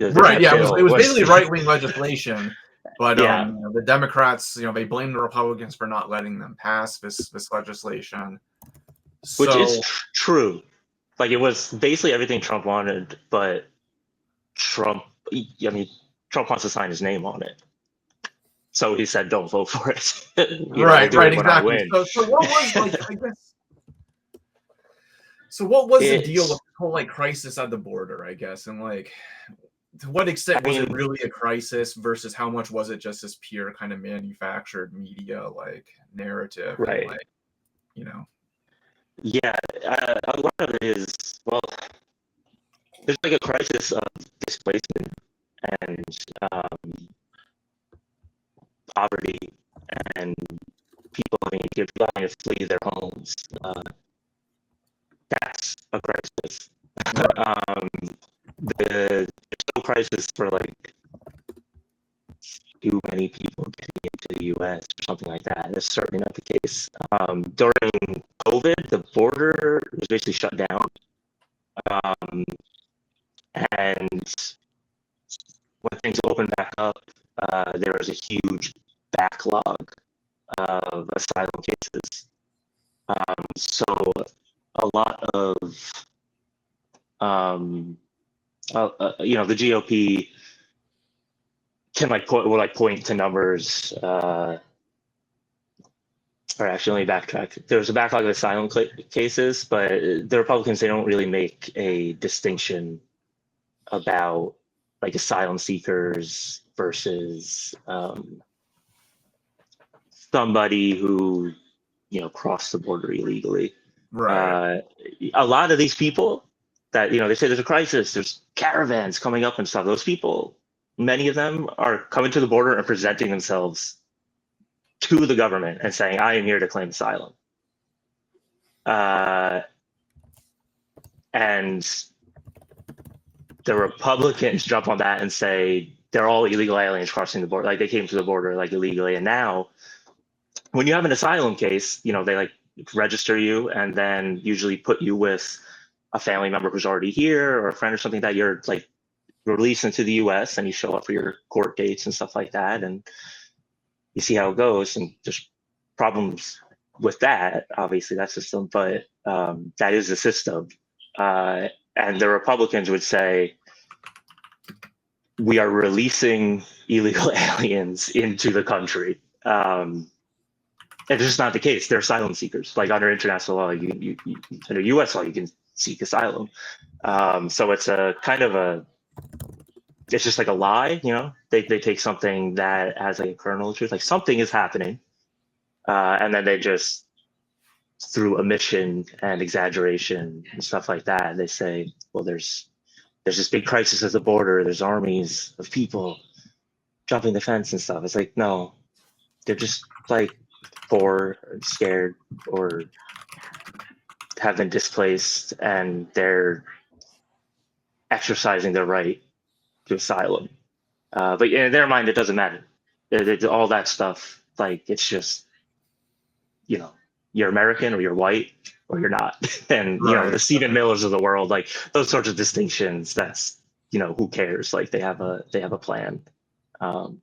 Right. Yeah, it was basically right wing legislation. But the Democrats, they blame the Republicans for not letting them pass this legislation. Which is true. Like, it was basically everything Trump wanted, but Trump wants to sign his name on it. So he said, "Don't vote for it." Right, exactly. So what was like? I guess. So what was the deal with the whole like crisis at the border? I guess, and like, to what extent was it really a crisis versus how much was it just this pure kind of manufactured media like narrative? Right. And, like, Yeah, a lot of it is, well, there's like a crisis of displacement and poverty and people having to flee their homes. That's a crisis. There's no crisis for like too many people getting into the U.S. or something like that. That's certainly not the case. During COVID, the border was basically shut down. And when things opened back up, there was a huge backlog of asylum cases. So a lot of, the GOP can point to numbers. Or actually, let me backtrack. There was a backlog of asylum cases, but the Republicans, they don't really make a distinction about like asylum seekers versus somebody who crossed the border illegally. Right. A lot of these people that they say there's a crisis, there's caravans coming up and stuff. Those people, many of them are coming to the border and presenting themselves to the government and saying, "I am here to claim asylum." And the Republicans jump on that and say they're all illegal aliens crossing the border, like they came to the border like illegally. And now, when you have an asylum case, they like register you and then usually put you with a family member who's already here or a friend or something that you're like released into the U.S. and you show up for your court dates and stuff like that, and you see how it goes. And there's problems with that, obviously, that system, but that is the system. And the Republicans would say, we are releasing illegal aliens into the country. And it's just not the case. They're asylum seekers. Like under international law, under U.S. law, you can seek asylum. So it's a kind of it's just like a lie, They take something that has like a kernel of truth, like something is happening, and then they just, through omission and exaggeration and stuff like that, they say, well, there's this big crisis at the border. There's armies of people jumping the fence and stuff. It's like, no, they're just like poor, or scared, or have been displaced, and they're exercising their right to asylum. But in their mind, it doesn't matter. All that stuff, like, it's just, you're American or you're white or you're not. And, the Stephen Millers of the world, like those sorts of distinctions, that's, who cares? Like they have a plan. And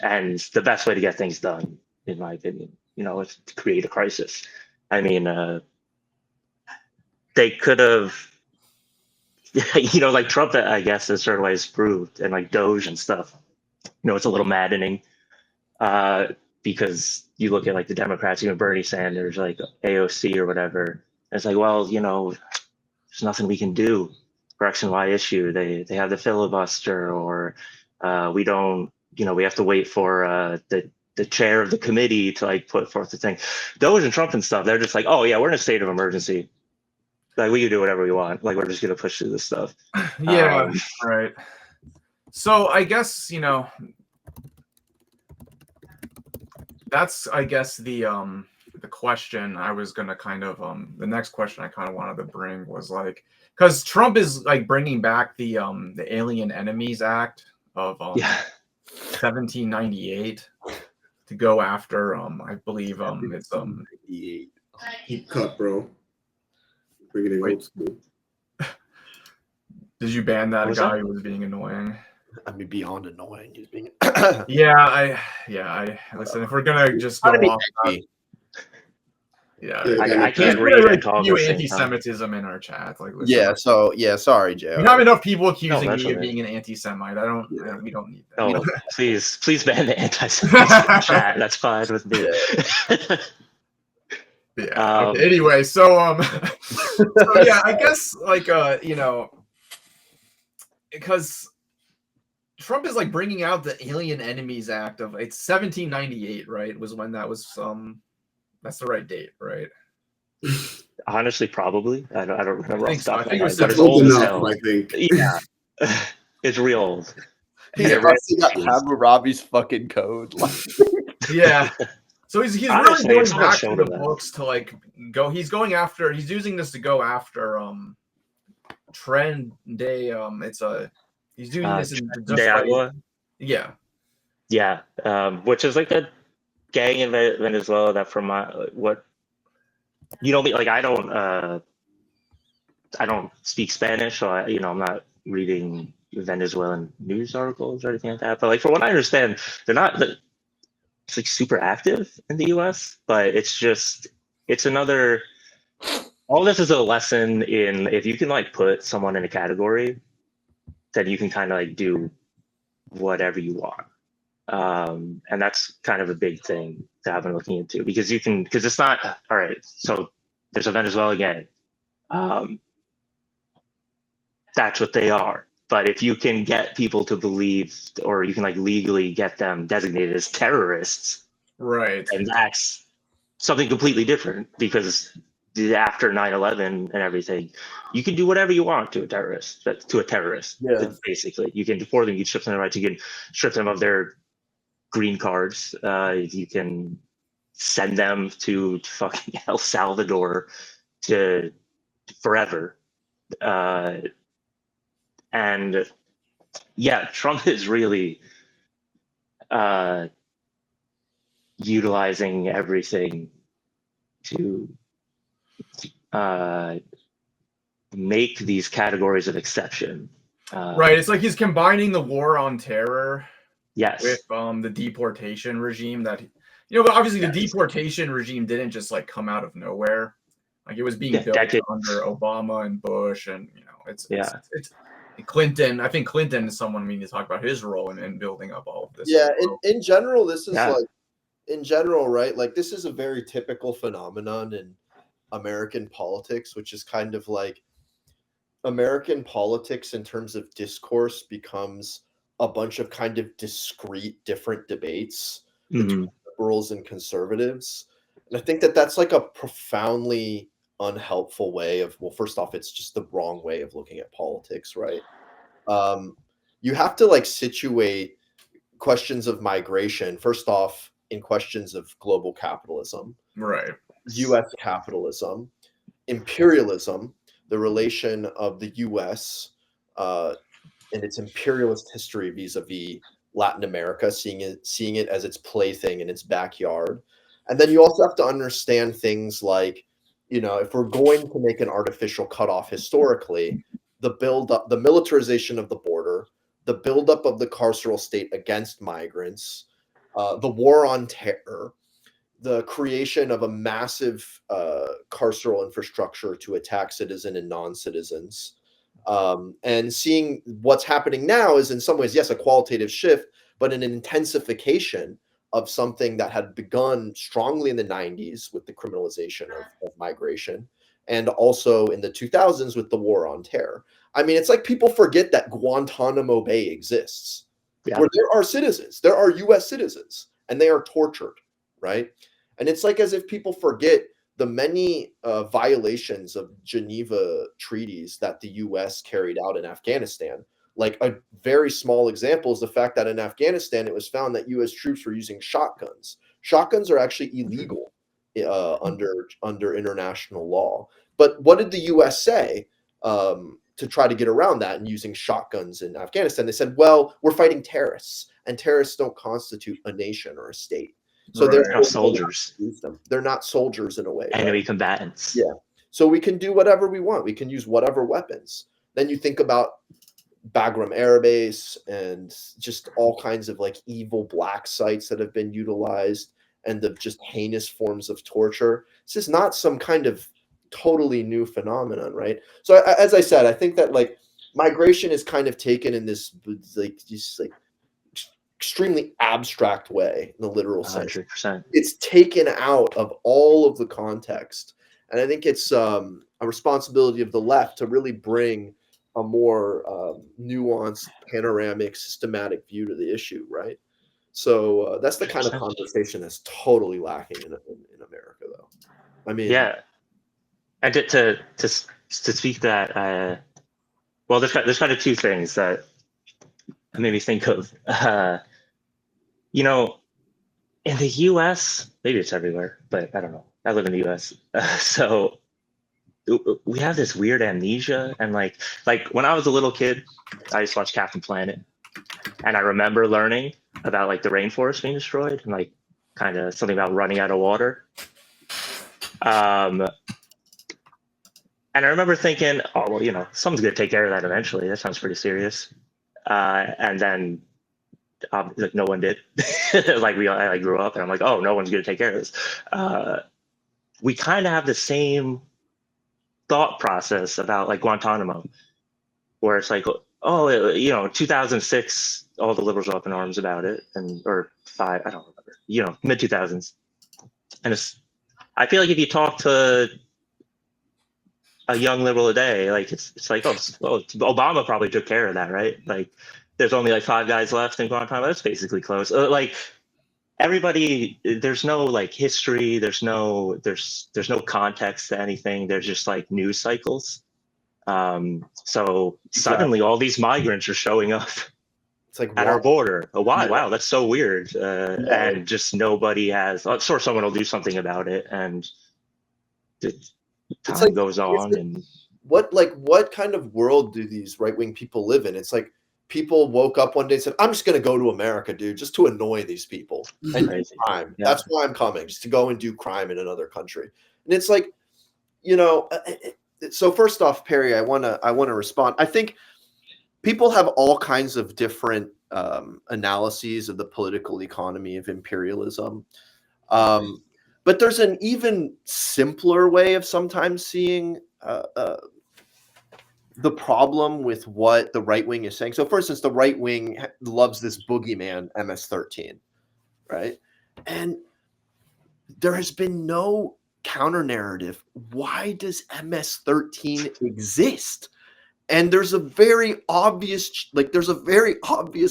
the best way to get things done, in my opinion, is to create a crisis. I mean, they could have, like Trump, I guess, in certain ways proved, and like Doge and stuff, it's a little maddening because you look at like the Democrats, even Bernie Sanders, like AOC or whatever. And it's like, well, there's nothing we can do for X and Y issue. They have the filibuster, or we don't, we have to wait for the chair of the committee to like put forth the thing. Doge and Trump and stuff, they're just like, oh yeah, we're in a state of emergency. Like we can do whatever we want. Like we're just gonna push through this stuff. Yeah, right. So I guess that's I guess the question I was gonna kind of the next question I kind of wanted to bring was like, because Trump is like bringing back the Alien Enemies Act of Yeah. 1798 to go after I believe it's Deep cut, bro. Bring it in Wait. old school. did you ban that What was guy that? who was being annoying? I mean, beyond annoying. He's being Yeah, I listen. If we're gonna just go off, yeah, Yeah, I kind can't of- read like and talk at you the same time. anti-Semitism in our chat. Like, listen, yeah. So yeah. Sorry, Jay. we have enough people accusing that's me of okay. being an anti-Semite. We don't need that. No, please ban the anti-Semitism chat. That's fine with me. Yeah. Okay. Anyway, so so yeah, I guess like because Trump is like bringing out the Alien Enemies Act of it's 1798, right? Was when that was that's the right date, right? Honestly, probably. I don't remember off think the so. top I of my think it was head, but it's old old as enough, hell. I think. Yeah, it's real old. He's Yeah, busting up Hammurabi's fucking code. Yeah. So he's Honestly, really if going someone back to showed the him that. books to like go. He's going after. He's using this to go after trend day. It's a he's doing this in just De like, Agua? yeah. Yeah, which is like a gang in Venezuela that from my what you know, like I don't speak Spanish, so I'm not reading Venezuelan news articles or anything like that. But like from what I understand, they're not it's like super active in the U.S. But it's another. All this is a lesson in if you can like put someone in a category, then you can kind of like do whatever you want. And that's kind of a big thing to have been looking into because it's not all right. So there's a Venezuela gang. That's what they are. But if you can get people to believe, or you can like legally get them designated as terrorists, Right. and that's something completely different because after 9/11 and everything, you can do whatever you want to a terrorist. Yeah. Basically, you can deport them, you can strip them of their rights, you can strip them of their green cards. You can send them to fucking El Salvador to forever. And yeah, Trump is really utilizing everything to make these categories of exception. Right. It's like he's combining the war on terror Yes. with the deportation regime that but obviously the deportation regime didn't just like come out of nowhere. Like it was being built under Obama and Bush, and it's Clinton. I think Clinton is someone we need to talk about his role in building up all of this. Yeah, in general, this is like in general, right? Like this is a very typical phenomenon in American politics, which is kind of like American politics in terms of discourse becomes a bunch of kind of discrete different debates between liberals and conservatives. And I think that that's like a profoundly unhelpful way of, well, first off, it's just the wrong way of looking at politics, right? You have to like situate questions of migration, first off, in questions of global capitalism, right? US capitalism, imperialism, the relation of the US and its imperialist history vis-a-vis Latin America, seeing it as its plaything in its backyard. And then you also have to understand things like, if we're going to make an artificial cutoff historically, the buildup, the militarization of the border, the buildup of the carceral state against migrants, the war on terror, the creation of a massive carceral infrastructure to attack citizen and non-citizens. And seeing what's happening now is in some ways, yes, a qualitative shift, but an intensification of something that had begun strongly in the 90s with the criminalization of migration, and also in the 2000s with the war on terror. I mean, it's like people forget that Guantanamo Bay exists, where there are citizens, there are US citizens, and they are tortured, right? And it's like as if people forget the many violations of Geneva treaties that the US carried out in Afghanistan. Like a very small example is the fact that in Afghanistan, it was found that US troops were using shotguns Shotguns are actually illegal under international law. But what did the U.S. say to try to get around that and using shotguns in Afghanistan? They said, well, we're fighting terrorists, and terrorists don't constitute a nation or a state. So they're not soldiers. They're not soldiers in a way. Enemy right? combatants. Yeah. So we can do whatever we want. We can use whatever weapons. Then you think about Bagram Air Base and just all kinds of like evil black sites that have been utilized and the just heinous forms of torture. This is not some kind of totally new phenomenon, right? So as I said, I think that like migration is kind of taken in this like just like extremely abstract way in the literal sense. 100%. It's taken out of all of the context. And I think it's a responsibility of the left to really bring a more nuanced, panoramic, systematic view to the issue, right? So that's the kind of conversation that's totally lacking in America, though. I mean, yeah, and to speak to that, well, there's kind of two things that made me think of. You know, in the U.S., maybe it's everywhere, but I don't know. I live in the U.S., so we have this weird amnesia. And like when I was a little kid, I used to watch Captain Planet, and I remember learning about like the rainforest being destroyed and like kind of something about running out of water. And I remember thinking, oh well, you know, someone's gonna take care of that eventually. That sounds pretty serious. And then like no one did. Like I grew up and I'm like, oh, no one's gonna take care of this. We kind of have the same thought process about like Guantanamo, where it's like, oh, you know, 2006, all the liberals are up in arms about it, and or five, I don't remember, you know, mid 2000s, and I feel like if you talk to a young liberal today, like it's like, oh, Obama probably took care of that, right? Like, there's only like 5 guys left in Guantanamo. That's basically close. Like everybody, there's no like history. There's no context to anything. There's just like news cycles. So suddenly all these migrants are showing up it's like at our border. Oh, wow, Yeah. wow, that's so weird. And just nobody has. I'm sure someone will do something about it, and time like, goes on. And what kind of world do these right-wing people live in? It's like people woke up one day and said, I'm just going to go to America, dude, just to annoy these people and do crime. Yeah. That's why I'm coming, just to go and do crime in another country. And it's like, you know, so first off, Perry, I want to respond. I think people have all kinds of different analyses of the political economy of imperialism. But there's an even simpler way of sometimes seeing the problem with what the right wing is saying. So, for instance, the right wing loves this boogeyman MS-13, right? And there has been no counter narrative. Why does MS-13 exist? And there's a very obvious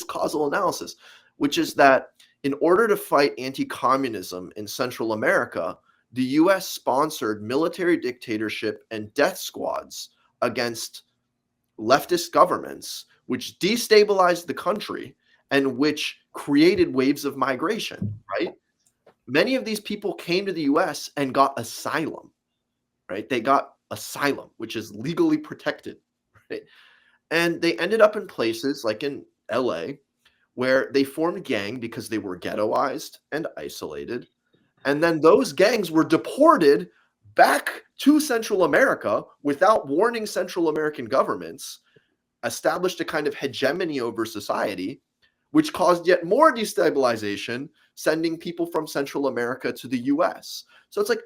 causal analysis, which is that in order to fight anti-communism in Central America, the U.S. sponsored military dictatorship and death squads against leftist governments, which destabilized the country and which created waves of migration, right? Many of these people came to the U.S. and got asylum, right? They got asylum, which is legally protected, right? And they ended up in places like in L.A., where they formed a gang because they were ghettoized and isolated. And then those gangs were deported back to Central America without warning Central American governments, established a kind of hegemony over society, which caused yet more destabilization, sending people from Central America to the US. So it's like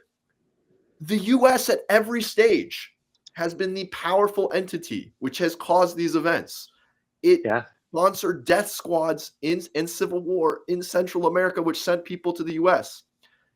the US at every stage has been the powerful entity which has caused these events. It sponsored death squads in civil war in Central America, which sent people to the US.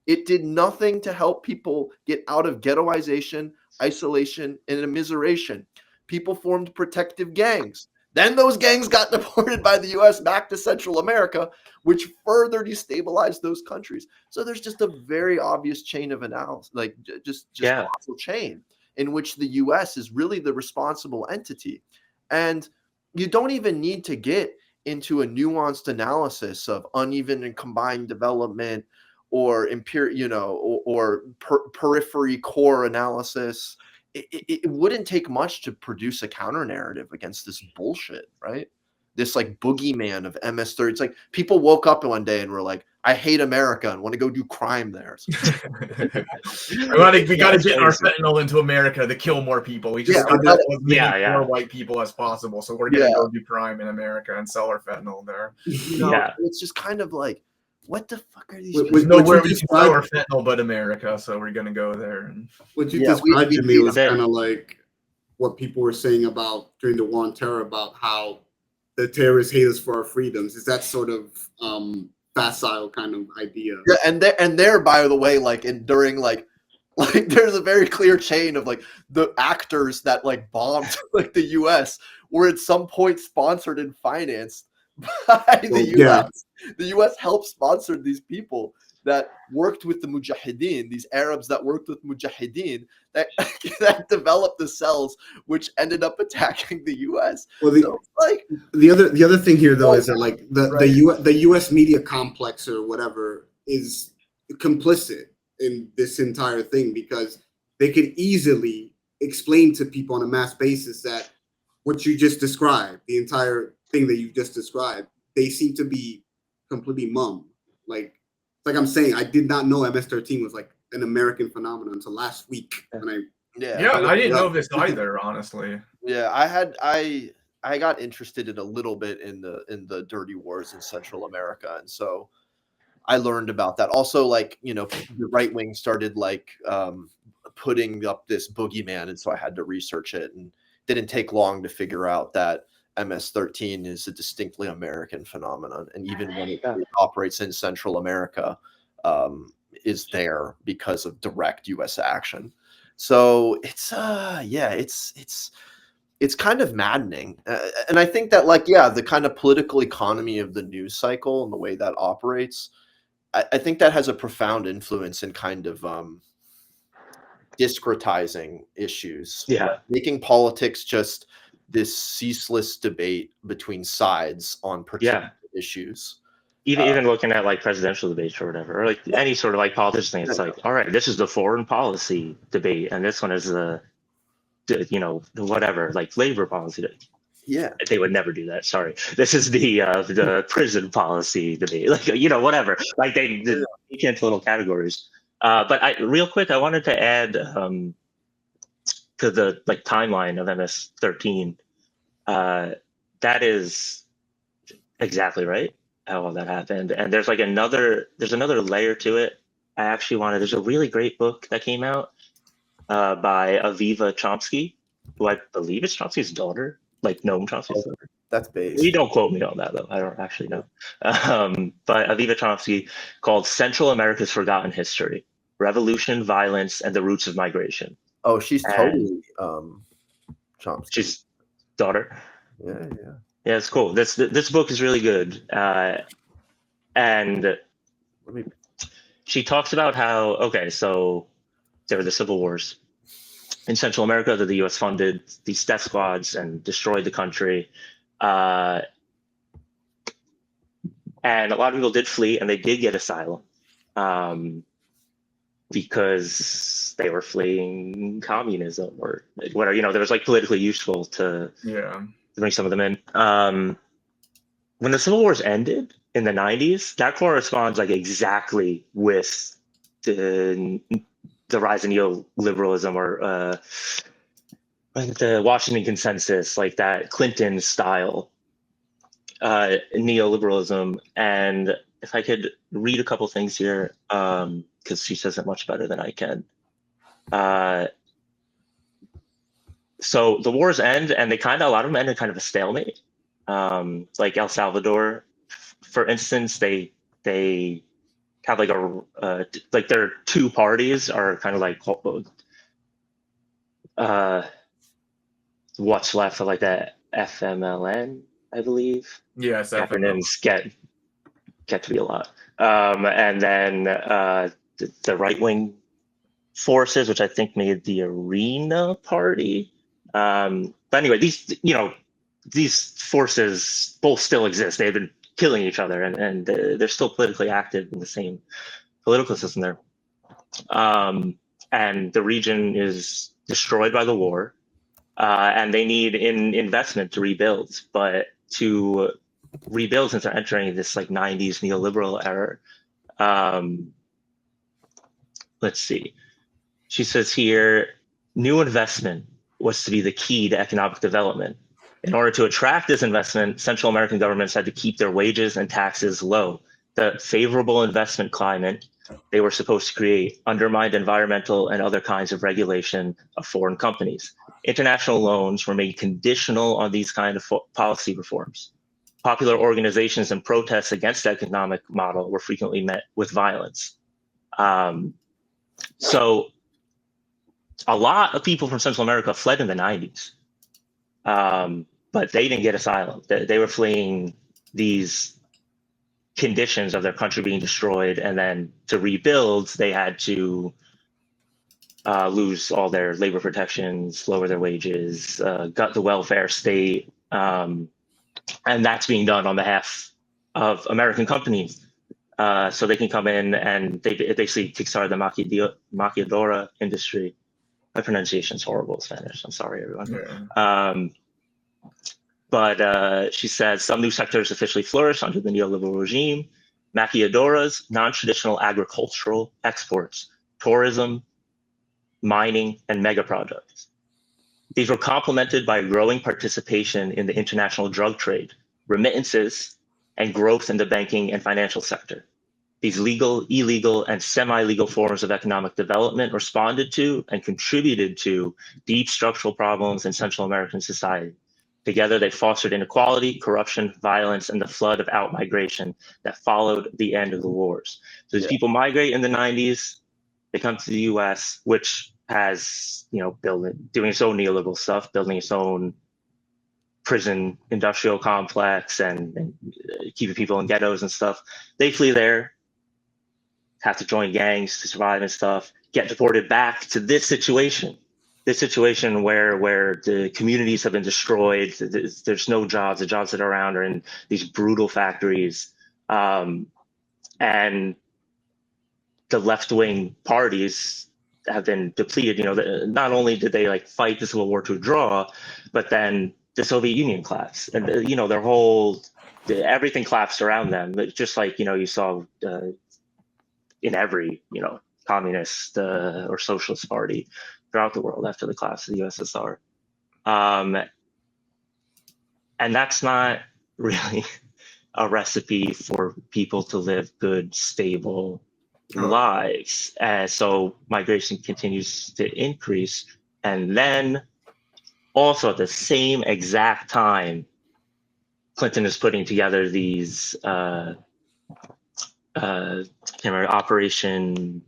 It did nothing to help people get out of ghettoization, isolation, and immiseration. People formed protective gangs. Then those gangs got deported by the US back to Central America, which further destabilized those countries. So there's just a very obvious chain of analysis, like just causal chain in which the US is really the responsible entity. And you don't even need to get into a nuanced analysis of uneven and combined development or periphery core analysis. It wouldn't take much to produce a counter narrative against this bullshit, right? This like boogeyman of MS-30. It's like people woke up one day and were like, I hate America and want to go do crime there. We got to get our fentanyl into America to kill more people. We just got to get as many more white people as possible. So we're going to go do crime in America and sell our fentanyl there. It's just kind of like, what the fuck are these? There's nowhere we can sell our fentanyl but America, so we're going to go there. What you described to me was kind of like what people were saying about during the War on Terror about how the terrorists hate us for our freedoms. Is that sort of facile kind of idea? Yeah, and there, by the way, like during like there's a very clear chain of like the actors that like bombed like the U.S. were at some point sponsored and financed by the U.S. Yeah. The U.S. helped sponsor these people that worked with the Mujahideen, these Arabs that worked with Mujahideen that developed the cells, which ended up attacking the U.S. Well, the other thing here though is that like the U.S. media complex or whatever is complicit in this entire thing, because they could easily explain to people on a mass basis that what you just described, the entire thing that you just described, they seem to be completely mum. Like I'm saying, I did not know MS-13 was like an American phenomenon until last week. And I didn't know this either, honestly. Yeah, I got interested in a little bit in the dirty wars in Central America, and so I learned about that. Also, like, the right wing started like putting up this boogeyman, and so I had to research it, and didn't take long to figure out that MS-13 is a distinctly American phenomenon, and even when it operates in Central America, is there because of direct U.S. action. So it's kind of maddening, and I think that the kind of political economy of the news cycle and the way that operates, I think that has a profound influence in kind of discretizing issues, making politics just this ceaseless debate between sides on particular issues. Even looking at like presidential debates or whatever, or like any sort of like politics thing, it's like, all right, this is the foreign policy debate, and this one is the whatever, like labor policy debate. Yeah, they would never do that. Sorry, this is the prison policy debate, like whatever. Like they each into little categories. But real quick, I wanted to add to the like timeline of MS-13. That is exactly right how that happened, and there's another layer to it. There's a really great book that came out by Aviva Chomsky, who I believe is Chomsky's daughter, like Noam Chomsky's daughter. That's base. You don't quote me on that though. I don't actually know. But Aviva Chomsky, called Central America's Forgotten History: Revolution, Violence, and the Roots of Migration. Oh, she's totally Chomsky. She's daughter. Yeah. Yeah, it's cool. This book is really good. And she talks about how, so there were the civil wars in Central America that the U.S. funded these death squads and destroyed the country. And a lot of people did flee, and they did get asylum because they were fleeing communism or whatever. There was like politically useful to bring some of them in. When the civil wars ended in the 90s, that corresponds like exactly with the rise in neoliberalism or the Washington Consensus, like that Clinton style neoliberalism. And if I could read a couple things here, because she says it much better than I can. So the wars end, and a lot of them end in kind of a stalemate. Like El Salvador, for instance, they have like like their two parties are kind of like what's left of like the FMLN, I believe. Yes, acronyms get to be a lot. And then the right wing forces, which I think made the Arena Party. But anyway, these forces both still exist. They've been killing each other, and they're still politically active in the same political system there. And the region is destroyed by the war, and they need investment to rebuild. But to rebuild, since they're entering this like 90s neoliberal era, let's see. She says here, new investment was to be the key to economic development. In order to attract this investment, Central American governments had to keep their wages and taxes low. The favorable investment climate they were supposed to create undermined environmental and other kinds of regulation of foreign companies. International loans were made conditional on these kind of policy reforms. Popular organizations and protests against the economic model were frequently met with violence. So a lot of people from Central America fled in the 90s, but they didn't get asylum. They were fleeing these conditions of their country being destroyed, and then to rebuild, they had to lose all their labor protections, lower their wages, gut the welfare state, and that's being done on behalf of American companies. So they can come in and they basically kickstarted the maquiladora industry. My pronunciation is horrible in Spanish. I'm sorry, everyone. Yeah. But she says some new sectors officially flourished under the neoliberal regime: maquiladoras, non-traditional agricultural exports, tourism, mining, and mega projects. These were complemented by growing participation in the international drug trade, remittances, and growth in the banking and financial sector. These legal, illegal, and semi-legal forms of economic development responded to and contributed to deep structural problems in Central American society. Together, they fostered inequality, corruption, violence, and the flood of out-migration that followed the end of the wars. So these people migrate in the 90s, they come to the US, which has, doing its own neoliberal stuff, building its own prison industrial complex and keeping people in ghettos and stuff. They flee there, have to join gangs to survive and stuff, get deported back to this situation where the communities have been destroyed. There's no jobs. The jobs that are around are in these brutal factories. And the left-wing parties have been depleted. Not only did they fight the Civil War to a draw, but then the Soviet Union collapsed, and everything collapsed around them. But just like you saw in every communist or socialist party throughout the world after the collapse of the USSR, and that's not really a recipe for people to live good, stable lives. So migration continues to increase, and then also at the same exact time, Clinton is putting together these Operation.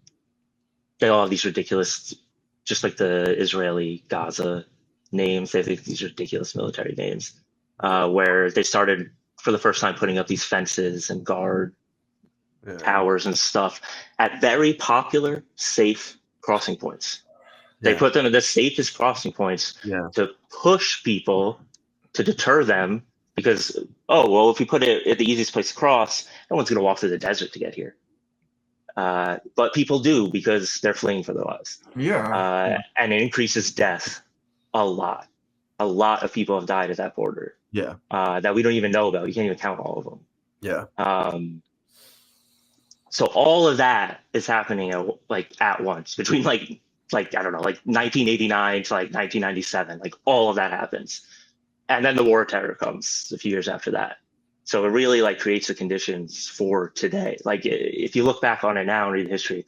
They all have these ridiculous, just like the Israeli Gaza names. They have these ridiculous military names, where they started for the first time putting up these fences and guard towers and stuff at very popular, safe crossing points. They put them at the safest crossing points to push people, to deter them, because, if we put it at the easiest place to cross, no one's going to walk through the desert to get here. But people do, because they're fleeing for their lives. And it increases death a lot. A lot of people have died at that border. That we don't even know about. You can't even count all of them. So all of that is happening at once between I don't know, 1989 to 1997. All of that happens, and then the war of terror comes a few years after that. So it really creates the conditions for today. If you look back on it now and read history,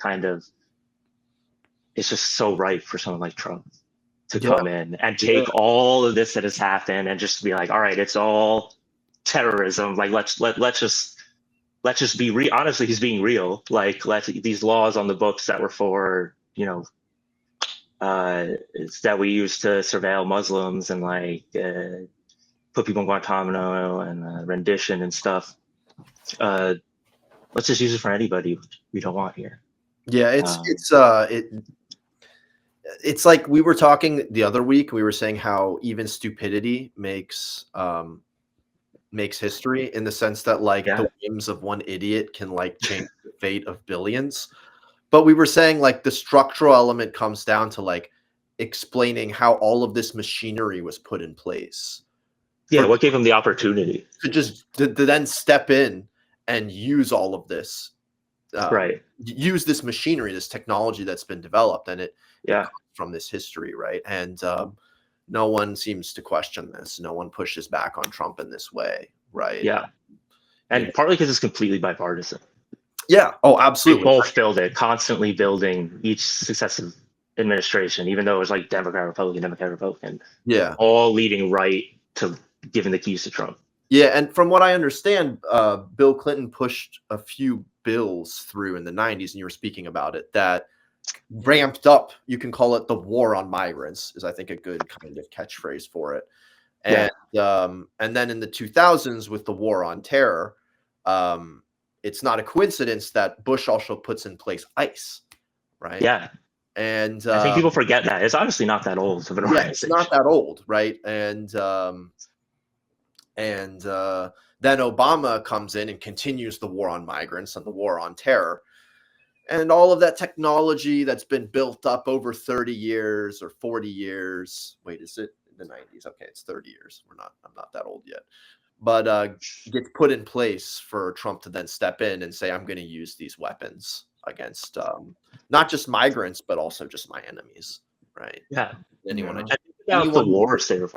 it's just so ripe for someone like Trump to come in and take all of this that has happened and just be like, all right, it's all terrorism. Let's just be real. Honestly, he's being real. These laws on the books that were for, that we used to surveil Muslims and put people in Guantanamo and rendition and stuff. Let's just use it for anybody we don't want here. It's like we were talking the other week. We were saying how even stupidity makes history, in the sense that the whims of one idiot can change the fate of billions. But we were saying like the structural element comes down to like explaining how all of this machinery was put in place. Yeah, what gave him the opportunity to then step in and use all of this, right? Use this machinery, this technology that's been developed, and it Yeah. comes from this history, right? And no one seems to question this. No one pushes back on Trump in this way, right? Yeah, and partly because it's completely bipartisan. Yeah. Oh, absolutely. They both build it, constantly building each successive administration, even though it was like Democrat, Republican. Yeah. All leading right to giving the keys to Trump. Yeah, and from what I understand, Bill Clinton pushed a few bills through in the 90s, and you were speaking about it, that ramped up, you can call it the war on migrants, is I think a good kind of catchphrase for it. And and then in the 2000s with the war on terror, it's not a coincidence that Bush also puts in place ICE, right? Yeah. And I think people forget that. It's honestly not that old of an organization. It's not that old, right? And then Obama comes in and continues the war on migrants and the war on terror. And all of that technology that's been built up over 30 years or 40 years. Wait, is it the 90s? Okay, it's 30 years. I'm not that old yet. But gets put in place for Trump to then step in and say, I'm going to use these weapons against not just migrants, but also just my enemies, right? Yeah. Anyone. The wars they were.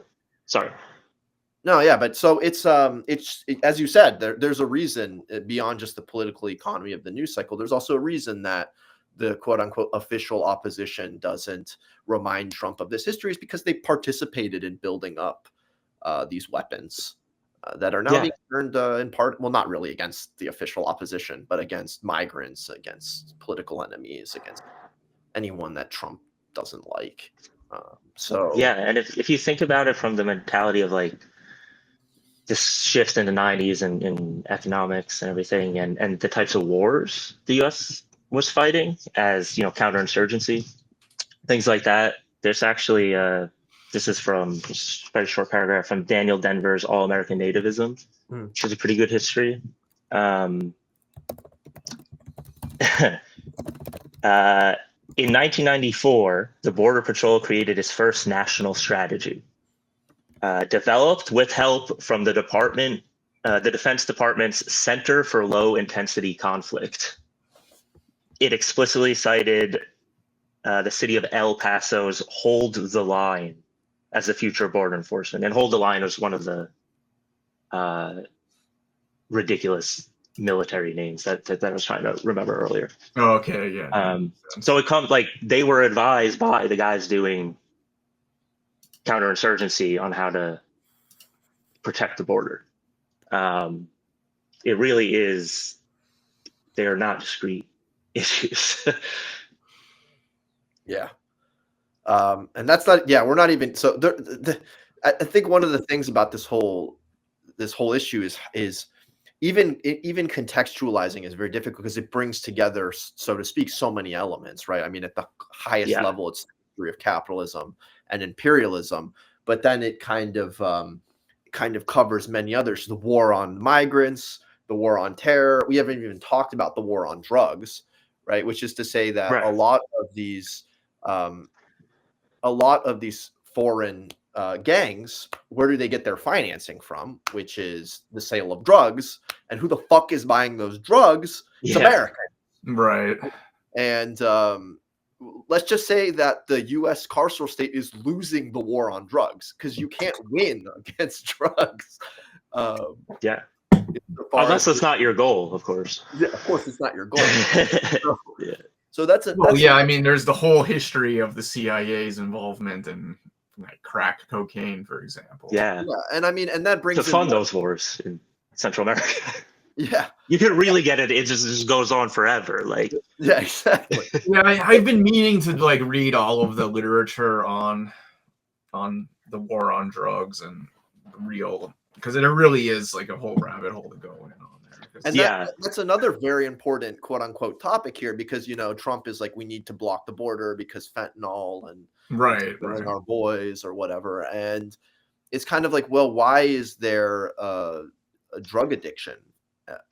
Sorry. No, yeah, but so it's as you said, there's a reason beyond just the political economy of the news cycle. There's also a reason that the quote unquote official opposition doesn't remind Trump of this history, is because they participated in building up these weapons that are now being turned in part, well, not really against the official opposition, but against migrants, against political enemies, against anyone that Trump doesn't like. And if you think about it from the mentality of like this shift in the 90s and in economics and everything, and the types of wars the U.S. was fighting, as you know, counterinsurgency, things like that. There's actually this is from a very short paragraph from Daniel Denver's All American Nativism, which is a pretty good history. In 1994, the Border Patrol created its first national strategy, developed with help from the Defense Department's Center for Low Intensity Conflict. It explicitly cited the city of El Paso's Hold the Line as the future border enforcement. And Hold the Line was one of the ridiculous military names that I was trying to remember earlier. Oh, okay, yeah. So it comes like they were advised by the guys doing counterinsurgency on how to protect the border. It really is, they're not discrete issues. Yeah. And that's not, we're not even, so I think one of the things about this whole issue is even contextualizing is very difficult, because it brings together, so to speak, so many elements, right? I mean, at the highest level, it's the history of capitalism and imperialism, but then it kind of covers many others. The war on migrants, the war on terror. We haven't even talked about the war on drugs, right? Which is to say that a lot of these foreign gangs, where do they get their financing from? Which is the sale of drugs. And who the fuck is buying those drugs? It's America. Right. And let's just say that the U.S. carceral state is losing the war on drugs, because you can't win against drugs. Unless it's not your goal, of course. Yeah, of course, it's not your goal. So I mean, there's the whole history of the CIA's involvement in like crack cocaine, for example. Yeah, and I mean, and that brings to fund those wars in Central America. Yeah, you can really get it. It just goes on forever. Like, yeah, exactly. I've been meaning to like read all of the literature on the war on drugs and real, because it really is like a whole rabbit hole to go in on there. And that's another very important quote unquote topic here, because Trump is like, we need to block the border because fentanyl and our boys or whatever, and it's kind of like, well, why is there a drug addiction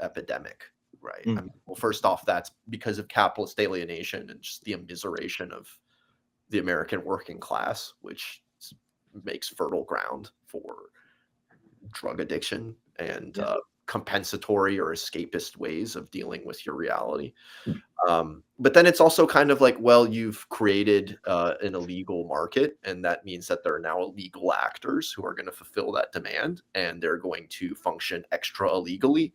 epidemic, right? Mm. I mean, well, first off, that's because of capitalist alienation and just the immiseration of the American working class, which makes fertile ground for drug addiction and compensatory or escapist ways of dealing with your reality. But then it's also kind of like, well, you've created an illegal market, and that means that there are now illegal actors who are going to fulfill that demand, and they're going to function extra illegally.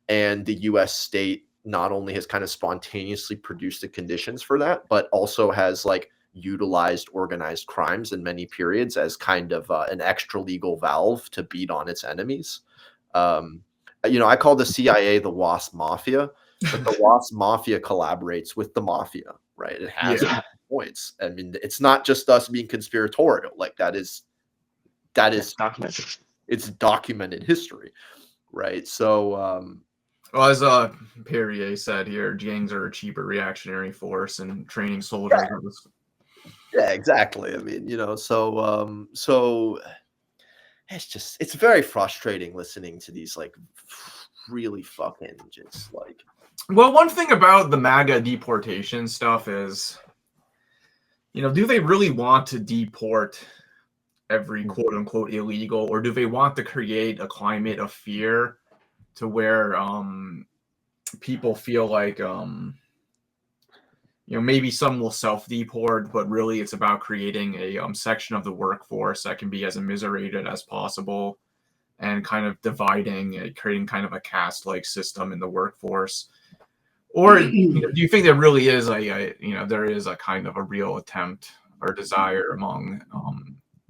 And the US state not only has kind of spontaneously produced the conditions for that, but also has like utilized organized crimes in many periods as kind of an extra legal valve to beat on its enemies. I call the CIA the WASP Mafia, but the WASP Mafia collaborates with the Mafia, right? It has points. I mean, it's not just us being conspiratorial. Like that is documented. It's documented history, right? So, well, as Perrier said here, gangs are a cheaper reactionary force, and training soldiers. yeah, exactly. I mean, so it's very frustrating listening to these like really fucking just like. Well, one thing about the MAGA deportation stuff is, do they really want to deport every quote unquote illegal, or do they want to create a climate of fear to where people feel like maybe some will self-deport, but really it's about creating a section of the workforce that can be as immiserated as possible, and kind of creating kind of a caste-like system in the workforce. Or do you think there really is there is a kind of a real attempt or desire among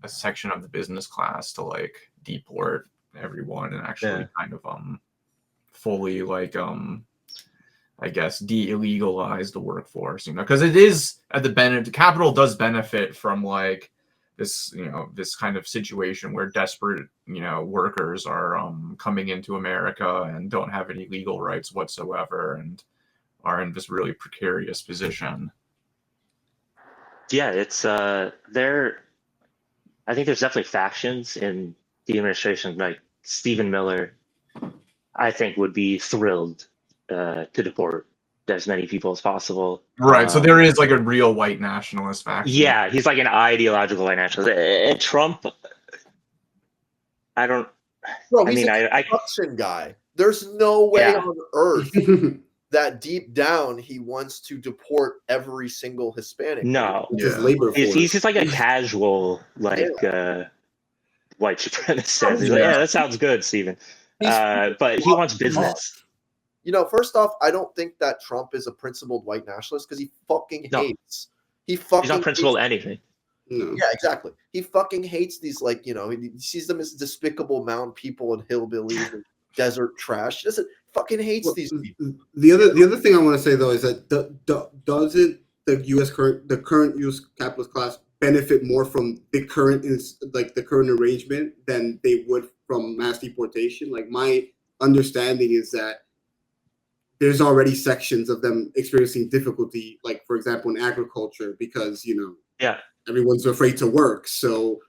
a section of the business class to like deport everyone and actually kind of fully like I guess de-illegalize the workforce, because it is at the benefit. Capital does benefit from like this, this kind of situation where desperate, workers are coming into America and don't have any legal rights whatsoever and are in this really precarious position. Yeah, it's there. I think there's definitely factions in the administration. Like Stephen Miller, I think would be thrilled to deport as many people as possible. Right. So there is like a real white nationalist faction. Yeah, he's like an ideological white nationalist. And Trump, I don't. Bro, I he's mean, a construction guy. There's no way on earth that deep down he wants to deport every single Hispanic. No, Just labor force. he's just like a casual white supremacist. He's like, yeah, that sounds good, Stephen. But he wants business. First off, I don't think that Trump is a principled white nationalist because he fucking hates. He's not principled anything. No. Yeah, exactly. He fucking hates these, like, he sees them as despicable mountain people and hillbillies and desert trash. He doesn't fucking hates these people. The other thing I want to say though is that doesn't the current U.S. capitalist class benefit more from the current arrangement than they would from mass deportation? Like, my understanding is that there's already sections of them experiencing difficulty, like for example in agriculture, because everyone's afraid to work. So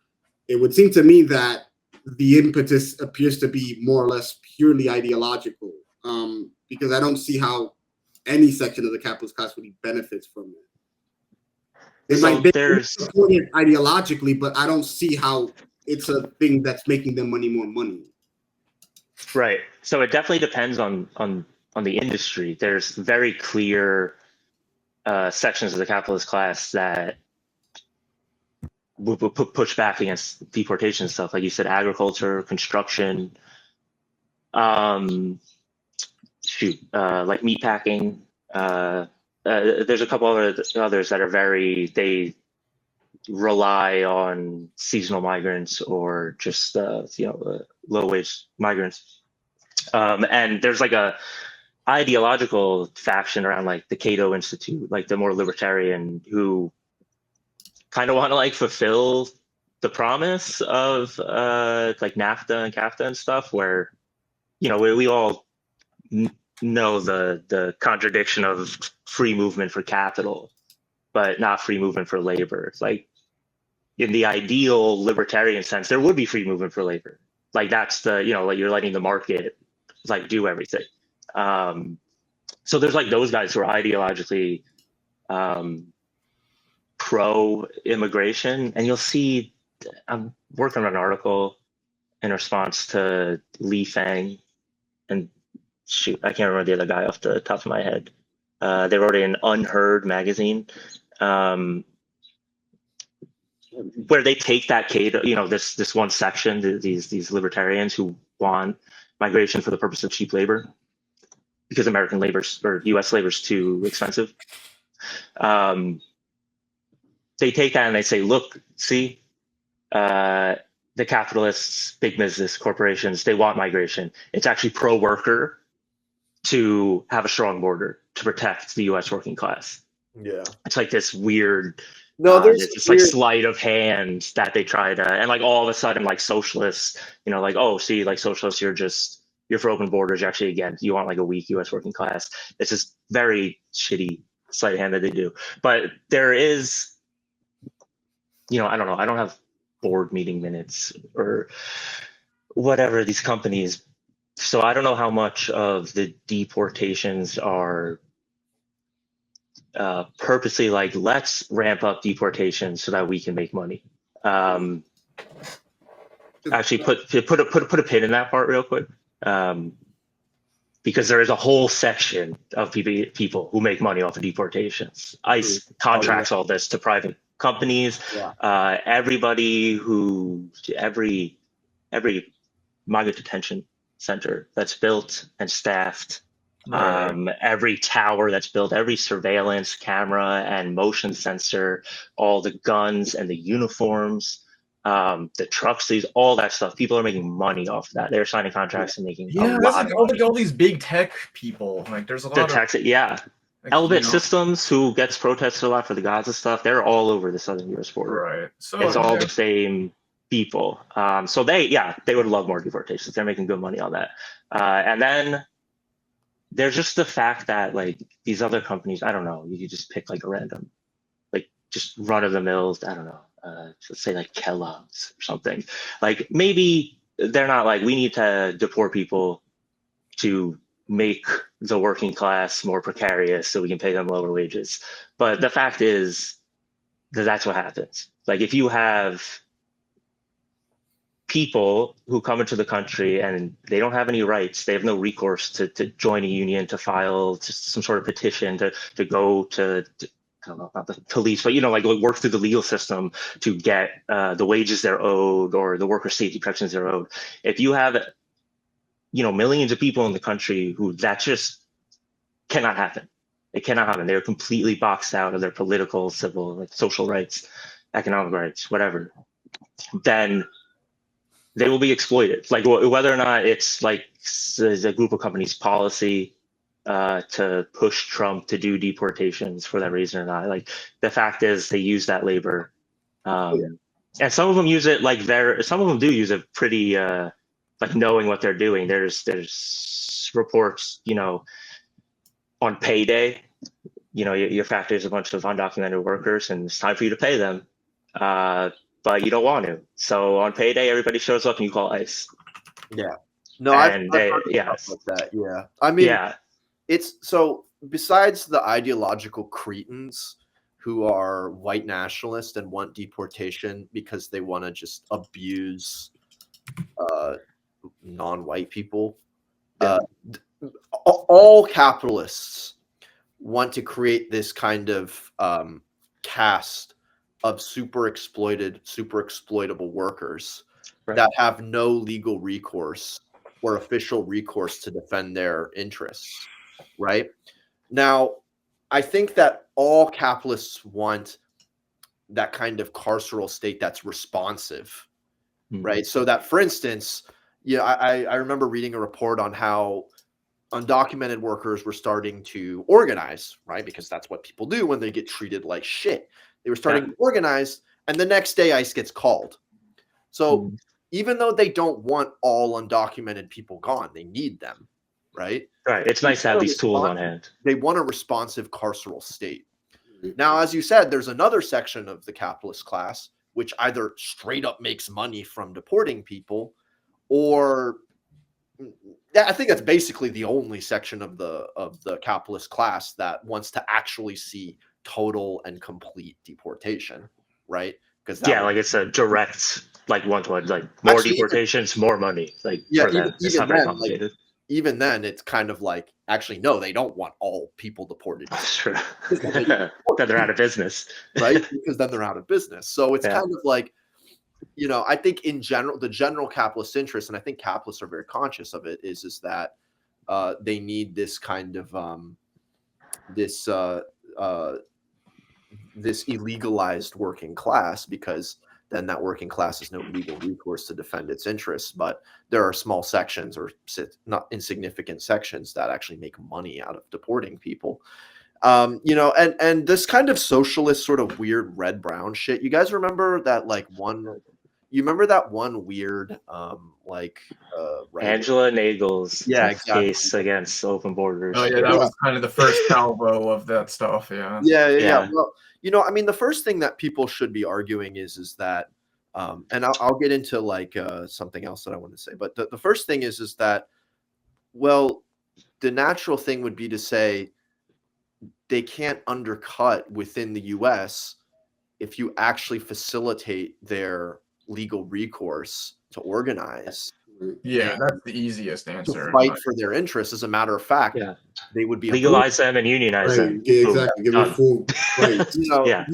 it would seem to me that the impetus appears to be more or less purely ideological, because I don't see how any section of the capitalist class really benefits from it. It might be supported ideologically, but I don't see how it's a thing that's making them more money. Right. So it definitely depends on the industry. There's very clear sections of the capitalist class that would push back against deportation stuff, like you said, agriculture, construction, like meatpacking. There's a couple others that are they rely on seasonal migrants or just low wage migrants. And there's like a ideological faction around like the Cato Institute, like the more libertarian, who kind of want to like fulfill the promise of like NAFTA and CAFTA and stuff, where we all know the contradiction of free movement for capital, but not free movement for labor. Like in the ideal libertarian sense, there would be free movement for labor. Like that's like you're letting the market like do everything. So there's like those guys who are ideologically pro-immigration, and you'll see. I'm working on an article in response to Li Fang, and shoot, I can't remember the other guy off the top of my head. They wrote it in Unheard magazine, where they take that this one section, these libertarians who want migration for the purpose of cheap labor, because American labor or U.S. labor is too expensive. They take that and they say, look, see, the capitalists, big business corporations, they want migration. It's actually pro-worker to have a strong border to protect the U.S. working class. Yeah. It's like this weird, there's it's like sleight of hand that they try to, and like all of a sudden, like socialists, like, oh, see, like socialists, you're for open borders. You're actually, again, you want like a weak U.S. working class. It's just very shitty sleight of hand that they do. But there is, I don't know. I don't have board meeting minutes or whatever these companies. So I don't know how much of the deportations are purposely like, let's ramp up deportation so that we can make money. Actually, put a pin in that part real quick, because there is a whole section of people who make money off of deportations. ICE contracts all this to private companies. Every migrant detention center that's built and staffed. Every tower that's built, every surveillance camera and motion sensor, all the guns and the uniforms, the trucks, all that stuff. People are making money off of that. They're signing contracts and making a lot of money. All these big tech people. Like there's a lot of Elbit Systems, who gets protested a lot for the Gaza stuff, they're all over the southern U.S. border. Right. So it's all the same people. So they would love more deportations. They're making good money on that. And then there's just the fact that like these other companies, I don't know, you could just pick like a random, like just run of the mill, I don't know, let's say like Kellogg's or something. Like maybe they're not like, we need to deport people to make the working class more precarious so we can pay them lower wages. But the fact is that that's what happens. Like if you have people who come into the country and they don't have any rights, they have no recourse to join a union, to file some sort of petition, to go to I don't know, not the police, but like work through the legal system to get the wages they're owed or the worker safety protections they're owed. If you have millions of people in the country who that just cannot happen. It cannot happen. They're completely boxed out of their political, civil, like social rights, economic rights, whatever. Then they will be exploited. Like whether or not it's like a group of companies' policy to push Trump to do deportations for that reason or not. Like the fact is they use that labor. And some of them use it like some of them do use it pretty like knowing what they're doing. There's reports, on payday, your factory is a bunch of undocumented workers and it's time for you to pay them. But you don't want to. So on payday, everybody shows up and you call ICE. Yeah. No, I've heard stuff like that. Yeah. I mean, it's so besides the ideological cretins who are white nationalists and want deportation because they want to just abuse non-white people. All capitalists want to create this kind of caste of super exploitable workers that have no legal recourse or official recourse to defend their interests. Right now, I think that all capitalists want that kind of carceral state that's responsive, right? So that, for instance, I remember reading a report on how undocumented workers were starting to organize, right? Because that's what people do when they get treated like shit. They were starting to organize, and the next day ICE gets called. So even though they don't want all undocumented people gone, they need them, right? Right. It's nice to have these tools on hand. They want a responsive carceral state. Now, as you said, there's another section of the capitalist class which either straight up makes money from deporting people or I think that's basically the only section of the capitalist class that wants to actually see total and complete deportation, right? Because Yeah, like it's a direct, like one-to-one, like more actually deportations, more money, like yeah, for them. It's even not very then, like complicated. even then, it's kind of like actually no, they don't want all people deported, Sure. because then Then they're out of business. right? Because then they're out of business. So it's Yeah. kind of like, I think in general, the general capitalist interest, and I think capitalists are very conscious of it, is that they need this kind of this uh, this illegalized working class, because then that working class has no legal recourse to defend its interests. But there are small sections, or not insignificant sections, that actually make money out of deporting people. And this kind of socialist sort of weird red brown shit. You guys remember that you remember that one weird Angela Nagel's exactly. case against open borders. Oh yeah, that was kind of the first salvo of that stuff. Yeah. Yeah. Well, I mean, the first thing that people should be arguing is that, and I'll get into like something else that I want to say, but the first thing is that, well, the natural thing would be to say they can't undercut within the U.S. if you actually facilitate their legal recourse to organize. Yeah, that's the easiest To answer. fight for their interests. As a matter of fact, Yeah. they would be Legalize them and unionize them. Yeah, Boom. exactly. Give them full rights. Yeah.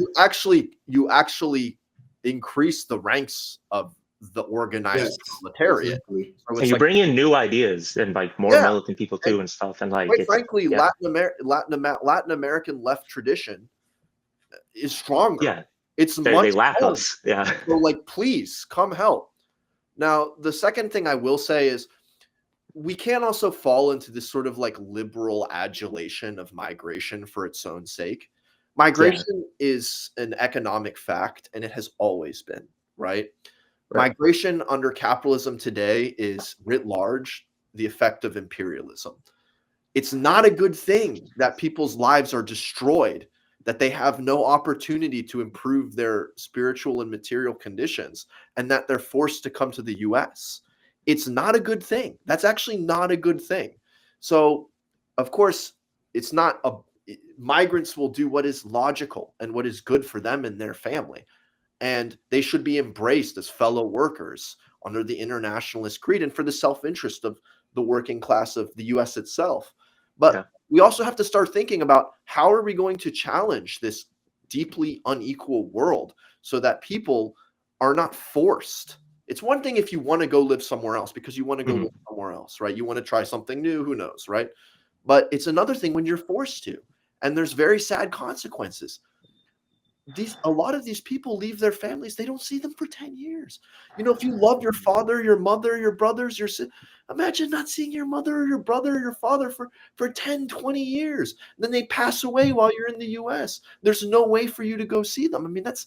you actually increase the ranks of the organized proletariat. Exactly. So And you bring in new ideas and like more militant people too and stuff. And like, quite it's, frankly, Latin American left tradition is stronger. Yeah. It's they lack us. Yeah. So like, please come help. Now, the second thing I will say is, we can also fall into this sort of like liberal adulation of migration for its own sake. Migration is an economic fact, and it has always been, right? Migration under capitalism today is writ large the effect of imperialism. It's not a good thing that people's lives are destroyed, that they have no opportunity to improve their spiritual and material conditions, and that they're forced to come to the US. It's not a good thing. That's actually not a good thing. So, of course, it's not migrants will do what is logical and what is good for them and their family. And they should be embraced as fellow workers under the internationalist creed and for the self-interest of the working class of the US itself. But we also have to start thinking about, how are we going to challenge this deeply unequal world so that people are not forced. It's one thing if you want to go live somewhere else because you want to go live somewhere else, right? You want to try something new, who knows, right? But it's another thing when you're forced to, and there's very sad consequences. A lot of these people leave their families. They don't see them for 10 years. If you love your father, your mother, your brothers, imagine not seeing your mother or your brother or your father for 10, 20 years. Then they pass away while you're in the US. There's no way for you to go see them. I mean, that's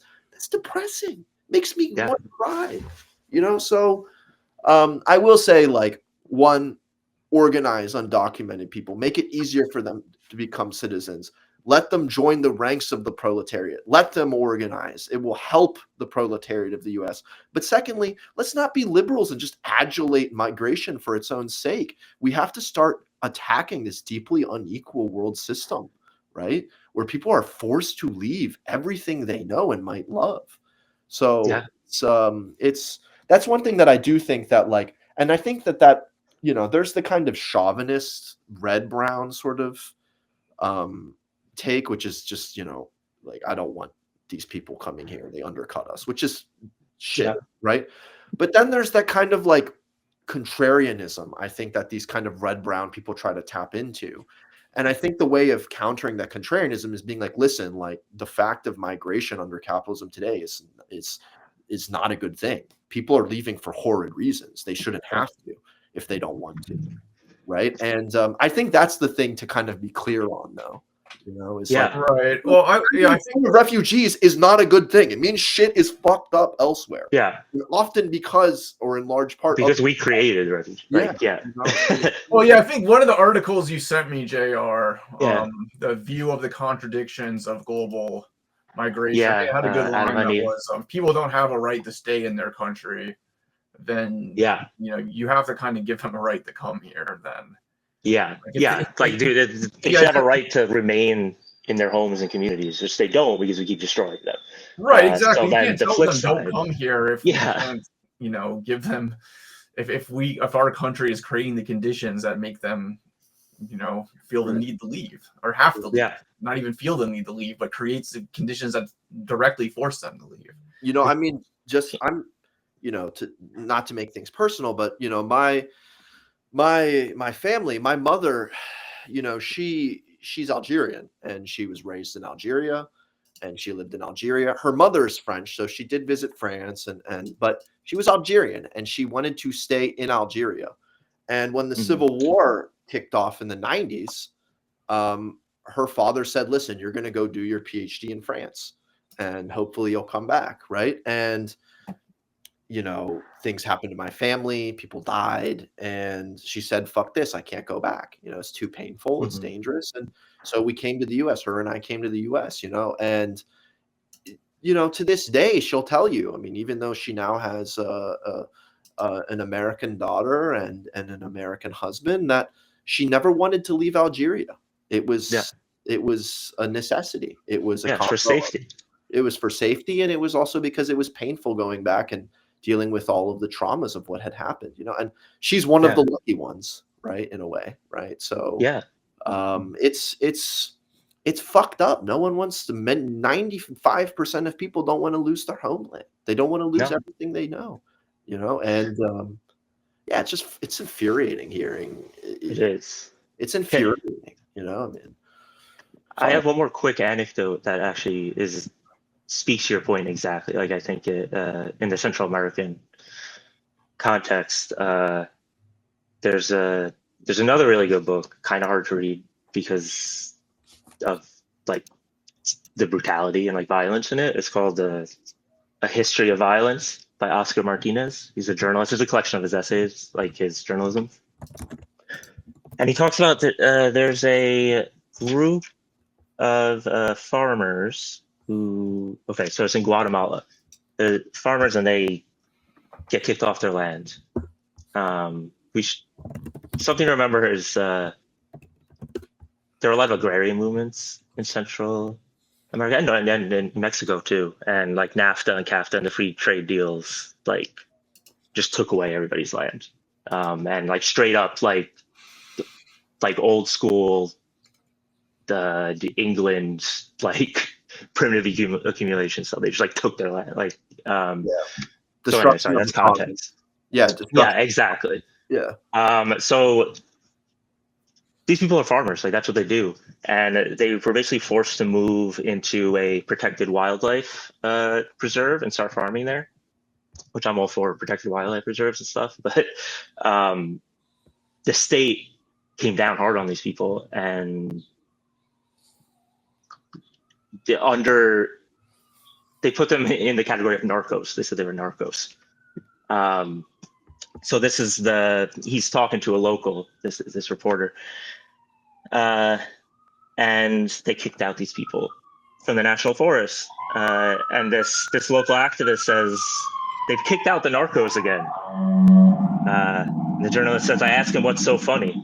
depressing. Makes me want to cry. So I will say, like, one, organize undocumented people. Make it easier for them to become citizens. Let them join the ranks of the proletariat. Let them organize. It will help the proletariat of the US. But secondly, let's not be liberals and just adulate migration for its own sake. We have to start attacking this deeply unequal world system, right? Where people are forced to leave everything they know and might love. So that's one thing that I do think that, like, and I think that there's the kind of chauvinist red-brown sort of take, which is just, like, I don't want these people coming here. They undercut us, which is shit, right? But then there's that kind of like contrarianism, I think, that these kind of red-brown people try to tap into. And I think the way of countering that contrarianism is being like, listen, like, the fact of migration under capitalism today is not a good thing. People are leaving for horrid reasons. They shouldn't have to if they don't want to, right? And I think that's the thing to kind of be clear on, though. Like, right. Well, I think refugees is not a good thing. It means shit is fucked up elsewhere. Yeah. And often because, or in large part, because we created refugees. Like, Well, yeah, I think one of the articles you sent me, JR, the view of the contradictions of global migration, it had a good line that was, people don't have a right to stay in their country. then Yeah. you have to kind of give them a right to come here. Then dude, they should have a right to remain in their homes and communities, which they don't because we keep destroying them. Right, exactly. So You then can't the tell flip them side, don't come here if we can't, give them if our country is creating the conditions that make them, feel the need to leave or have to leave. Yeah. Not even feel the need to leave, but creates the conditions that directly force them to leave. I mean, to not to make things personal, but my family, my mother, she's Algerian and she was raised in Algeria and she lived in Algeria. Her mother's French, so she did visit France but she was Algerian and she wanted to stay in Algeria. And when the Civil War kicked off in the 90s, her father said, listen, you're going to go do your PhD in France and hopefully you'll come back. Right. And, things happened to my family, people died. And she said, fuck this. I can't go back. It's too painful. It's dangerous. And so we came to the US, her and I came to the US, and, to this day, she'll tell you, I mean, even though she now has an American daughter and an American husband, that she never wanted to leave Algeria. It was a necessity. It was for safety. It was for safety, and it was also because it was painful going back and dealing with all of the traumas of what had happened. And she's one of the lucky ones, right? In a way, right? So it's fucked up. No one wants to. 95% of people don't want to lose their homeland. They don't want to lose everything they know. And it's infuriating hearing. It is. It's infuriating. I mean, I have one more quick anecdote that actually speaks to your point exactly. Like I think it, in the Central American context, there's another really good book, kind of hard to read because of like the brutality and like violence in it. It's called A History of Violence by Oscar Martinez. He's a journalist. There's a collection of his essays, like his journalism. And he talks about that there's a group of farmers so it's in Guatemala. The farmers, and they get kicked off their land. Something to remember is there are a lot of agrarian movements in Central America and in Mexico too. And like NAFTA and CAFTA and the free trade deals, like just took away everybody's land. And like straight up, like old school, the England, like primitive accumulation stuff. They just like took their land. Like, so anyway, sorry, that's context. Yeah, exactly. Yeah. So these people are farmers, like that's what they do. And they were basically forced to move into a protected wildlife preserve and start farming there, which I'm all for, protected wildlife preserves and stuff. But the state came down hard on these people, and they put them in the category of narcos. They said they were narcos. So this is he's talking to a local, this reporter, and they kicked out these people from the national forest. And this local activist says they've kicked out the narcos again. The journalist says, I ask him what's so funny.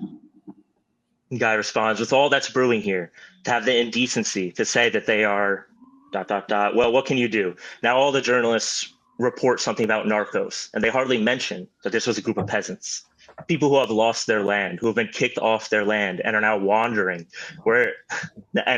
The guy responds, with all that's brewing here, to have the indecency to say that they are ... Well, what can you do? Now all the journalists report something about narcos, and they hardly mention that this was a group of peasants, people who have lost their land, who have been kicked off their land and are now wandering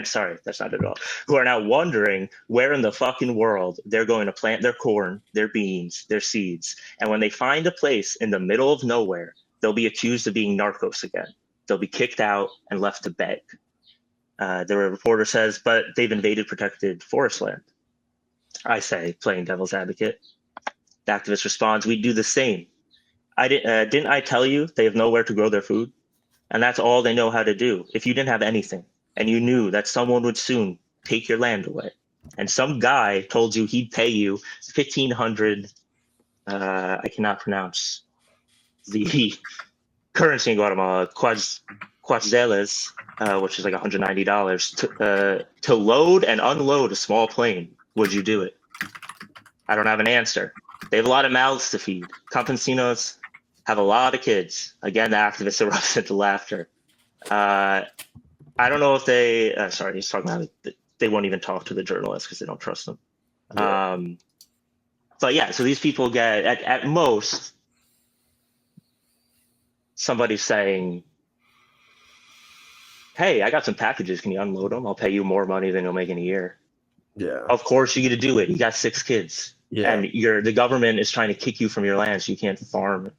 sorry, that's not it at all, who are now wondering where in the fucking world they're going to plant their corn, their beans, their seeds. And when they find a place in the middle of nowhere, they'll be accused of being narcos again. They'll be kicked out and left to beg. The reporter says, but they've invaded protected forest land. I say, playing devil's advocate. The activist responds, we do the same. Didn't I tell you they have nowhere to grow their food? And that's all they know how to do. If you didn't have anything, and you knew that someone would soon take your land away, and some guy told you he'd pay you 1,500, I cannot pronounce the currency in Guatemala, quetzales, which is like $190 to load and unload a small plane, would you do it? I don't have an answer. They have a lot of mouths to feed. Campesinos have a lot of kids. Again, the activists erupts into laughter. I don't know if they. Sorry, he's talking about they won't even talk to the journalists because they don't trust them. Yeah. But yeah, so these people get at most somebody saying, "Hey, I got some packages. Can you unload them? I'll pay you more money than you'll make in a year." Yeah. Of course, you get to do it. You got 6 kids, Yeah. and the government is trying to kick you from your land, so you can't farm.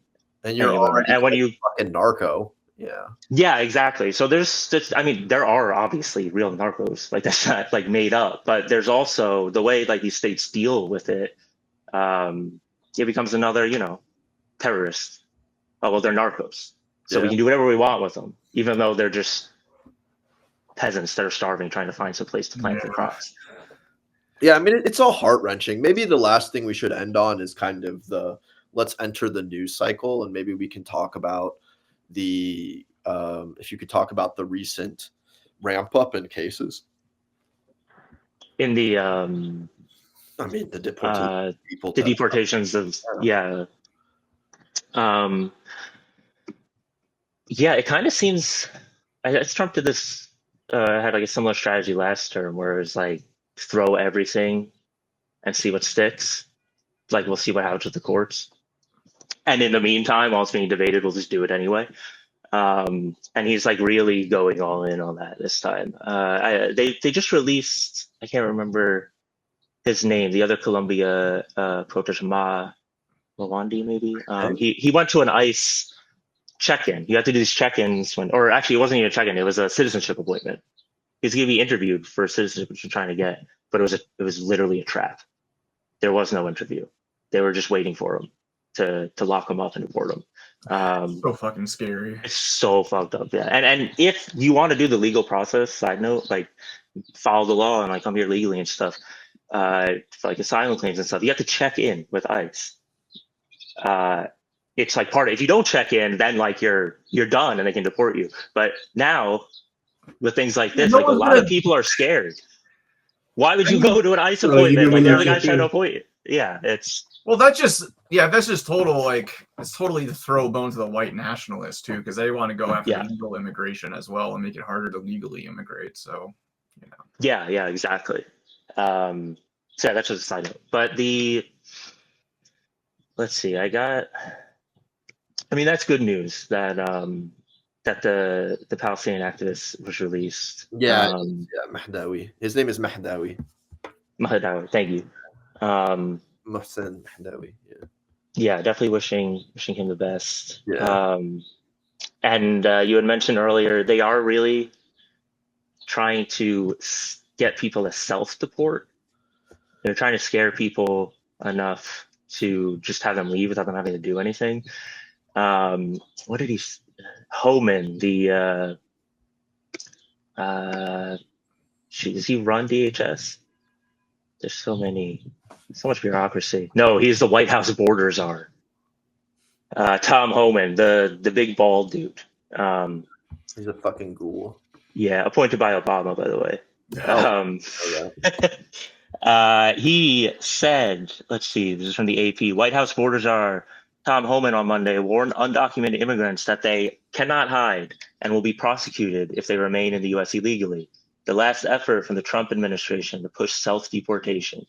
And you're anymore. already And when you fucking narco. Yeah. Yeah, exactly. So I mean, there are obviously real narcos, like that's not like made up, but there's also the way like these states deal with it. It becomes another, terrorist. Oh, well, they're narcos. So we Yeah. can do whatever we want with them, even though they're just peasants that are starving, trying to find some place to plant their crops. Yeah, I mean, it's all heart-wrenching. Maybe the last thing we should end on is kind of let's enter the news cycle, and maybe we can talk about if you could talk about the recent ramp up in cases. In the I mean, the deportation people. the deportations of yeah. Yeah, it kind of seems Trump did this had like a similar strategy last term where it was like throw everything and see what sticks. Like we'll see what happens with the courts. And in the meantime, while it's being debated, we'll just do it anyway. And he's like really going all in on that this time. They just released, I can't remember his name, the other Colombia protester, Lawandi maybe. He went to an ICE check-in. You have to do these check-ins or actually it wasn't even a check-in, it was a citizenship appointment. He's going to be interviewed for citizenship, which we're trying to get, but it was literally a trap. There was no interview. They were just waiting for him to lock him up and deport him. So fucking scary. It's so fucked up, yeah. And if you want to do the legal process, side note, like follow the law and like come here legally and stuff, for like asylum claims and stuff, you have to check in with ICE. It's like if you don't check in, then like you're done and they can deport you. But now with things like this, like a lot of people are scared. Why would you go to an ICE appointment when the guy's trying to appoint you? Yeah, that's just total it's totally to throw a bone to the white nationalists too, because they want to go after legal immigration as well and make it harder to legally immigrate. So, Yeah, exactly. So yeah, that's just a side note. But let's see, that's good news that that the Palestinian activist was released. Yeah, Mahdawi. His name is Mahdawi. Mahdawi, thank you. Mohsen Mahdawi. Yeah, definitely wishing him the best. Yeah. And you had mentioned earlier they are really trying to get people to self-deport. They're trying to scare people enough to just have them leave without them having to do anything. What did he? Homan, does he run DHS? There's so much bureaucracy. No, he's the White House border czar. Tom Homan, the big bald dude. He's a fucking ghoul. Yeah, appointed by Obama, by the way. He said, let's see, this is from the AP. White House border czar Tom Homan on Monday warned undocumented immigrants that they cannot hide and will be prosecuted if they remain in the U.S. illegally. The last effort from the Trump administration to push self-deportation.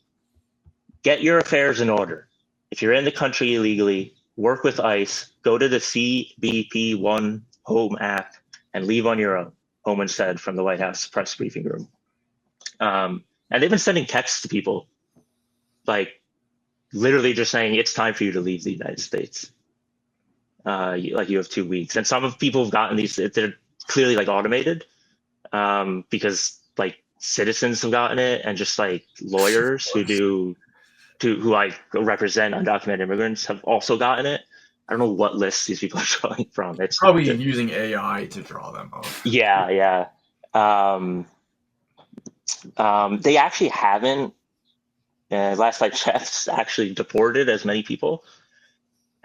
Get your affairs in order. If you're in the country illegally, work with ICE, go to the CBP One Home app, and leave on your own, Homan said from the White House press briefing room. And they've been sending texts to people, like literally just saying it's time for you to leave the United States. You have 2 weeks. And some of people have gotten these, they're clearly like automated because like citizens have gotten it and just like lawyers who represent undocumented immigrants have also gotten it. I don't know what lists these people are drawing from. It's probably using AI to draw them up. Yeah. They actually haven't, last I checked, actually deported as many people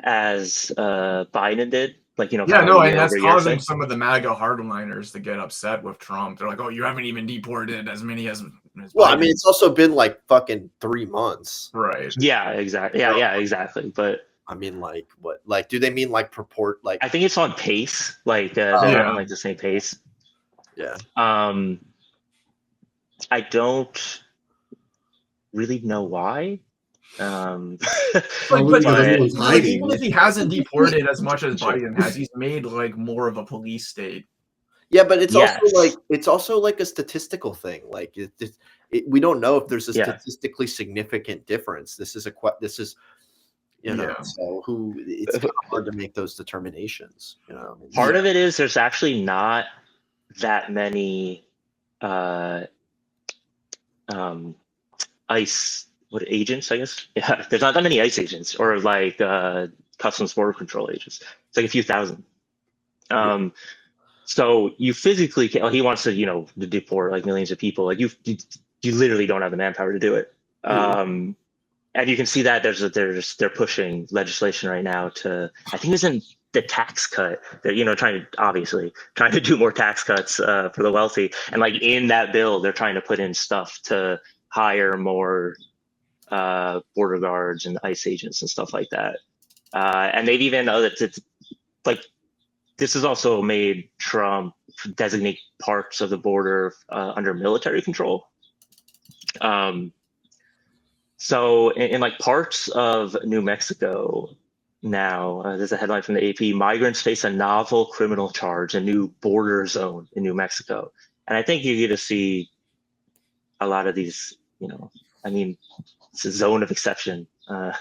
as Biden did. And that's causing some of the MAGA hardliners to get upset with Trump. They're like, "Oh, you haven't even deported as many as Well, I mean, it's also been like fucking 3 months. Right. Yeah, exactly. Yeah, exactly. But I mean, like, what? Like, do they mean like purport? Like, I think it's on pace. Like they're Yeah. on like the same pace. yeah. I don't really know why. Probably because but- everyone's hiding. Even if he hasn't deported as much as Biden has, he's made like more of a police state. Yeah, but it's Yes. also like a statistical thing. Like we don't know if there's a Yeah. statistically significant difference. This is you know, Yeah. so it's kind of hard to make those determinations. You know, Part of it is there's actually not that many ICE agents, I guess. Yeah, there's not that many ICE agents or like Customs Border Control agents. It's like a few thousand. So you physically can, he wants to deport like millions of people. Like you literally don't have the manpower to do it. And you can see that they're pushing legislation right now to, I think it's in the tax cut. They're trying to do more tax cuts for the wealthy. And like in that bill, they're trying to put in stuff to hire more border guards and ICE agents and stuff like that. And they've even it's like this has also made Trump designate parts of the border under military control. So in like parts of New Mexico now, there's a headline from the AP, migrants face a novel criminal charge, a new border zone in New Mexico. And I think you're going to see a lot of these, I mean, it's a zone of exception. There's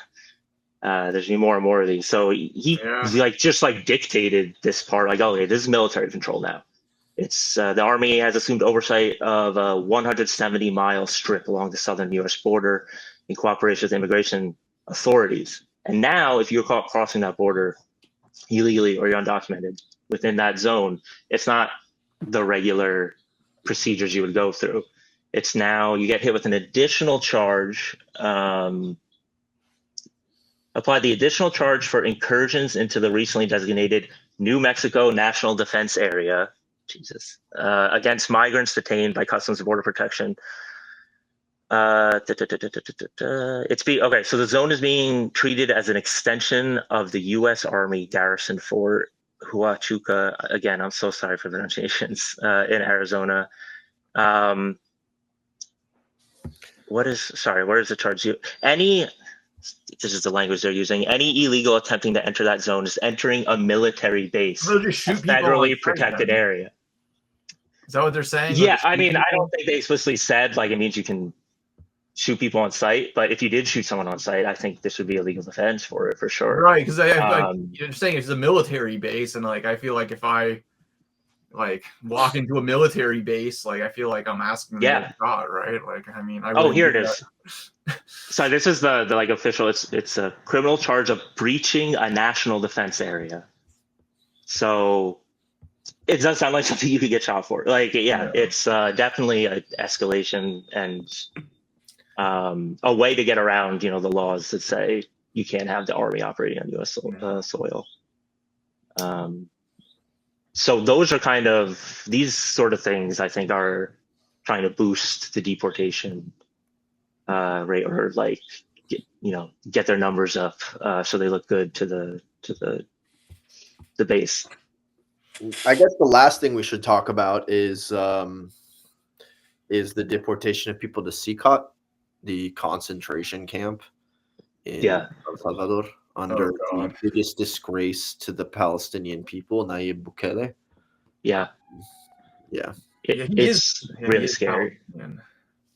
gonna be more and more of these. So he just dictated this part, like, okay, this is military control now. It's the Army has assumed oversight of a 170-mile strip along the southern U.S. border in cooperation with immigration authorities. And now, if you're caught crossing that border illegally or you're undocumented within that zone, it's not the regular procedures you would go through. It's now you get hit with an additional charge. Apply the additional charge for incursions into the recently designated New Mexico National Defense Area, against migrants detained by Customs and Border Protection. So the zone is being treated as an extension of the U.S. Army garrison Fort Huachuca. Again, I'm so sorry for the pronunciations, in Arizona. Where is the charge? This is the language they're using. Any illegal attempting to enter that zone is entering a military base, a federally protected area. Is that what they're saying? Yeah, I mean, I don't think they explicitly said like it means you can shoot people on site, but if you did shoot someone on site, I think this would be a legal defense for it for sure. Right, because you're saying it's a military base, and like I feel like if I like walk into a military base, like I feel like I'm asking them to get shot, right? Like I mean, here it is. So this is the like official. It's a criminal charge of breaching a national defense area. So it does sound like something you could get shot for. Like it's definitely an escalation and a way to get around the laws that say you can't have the Army operating on U.S. soil. So those are kind of these sort of things I think are trying to boost the deportation rate, or like get their numbers up so they look good to the base. I guess the last thing we should talk about is the deportation of people to CICOT, the concentration camp in El Salvador, under the biggest disgrace to the Palestinian people, Nayib Bukele. It's really scary.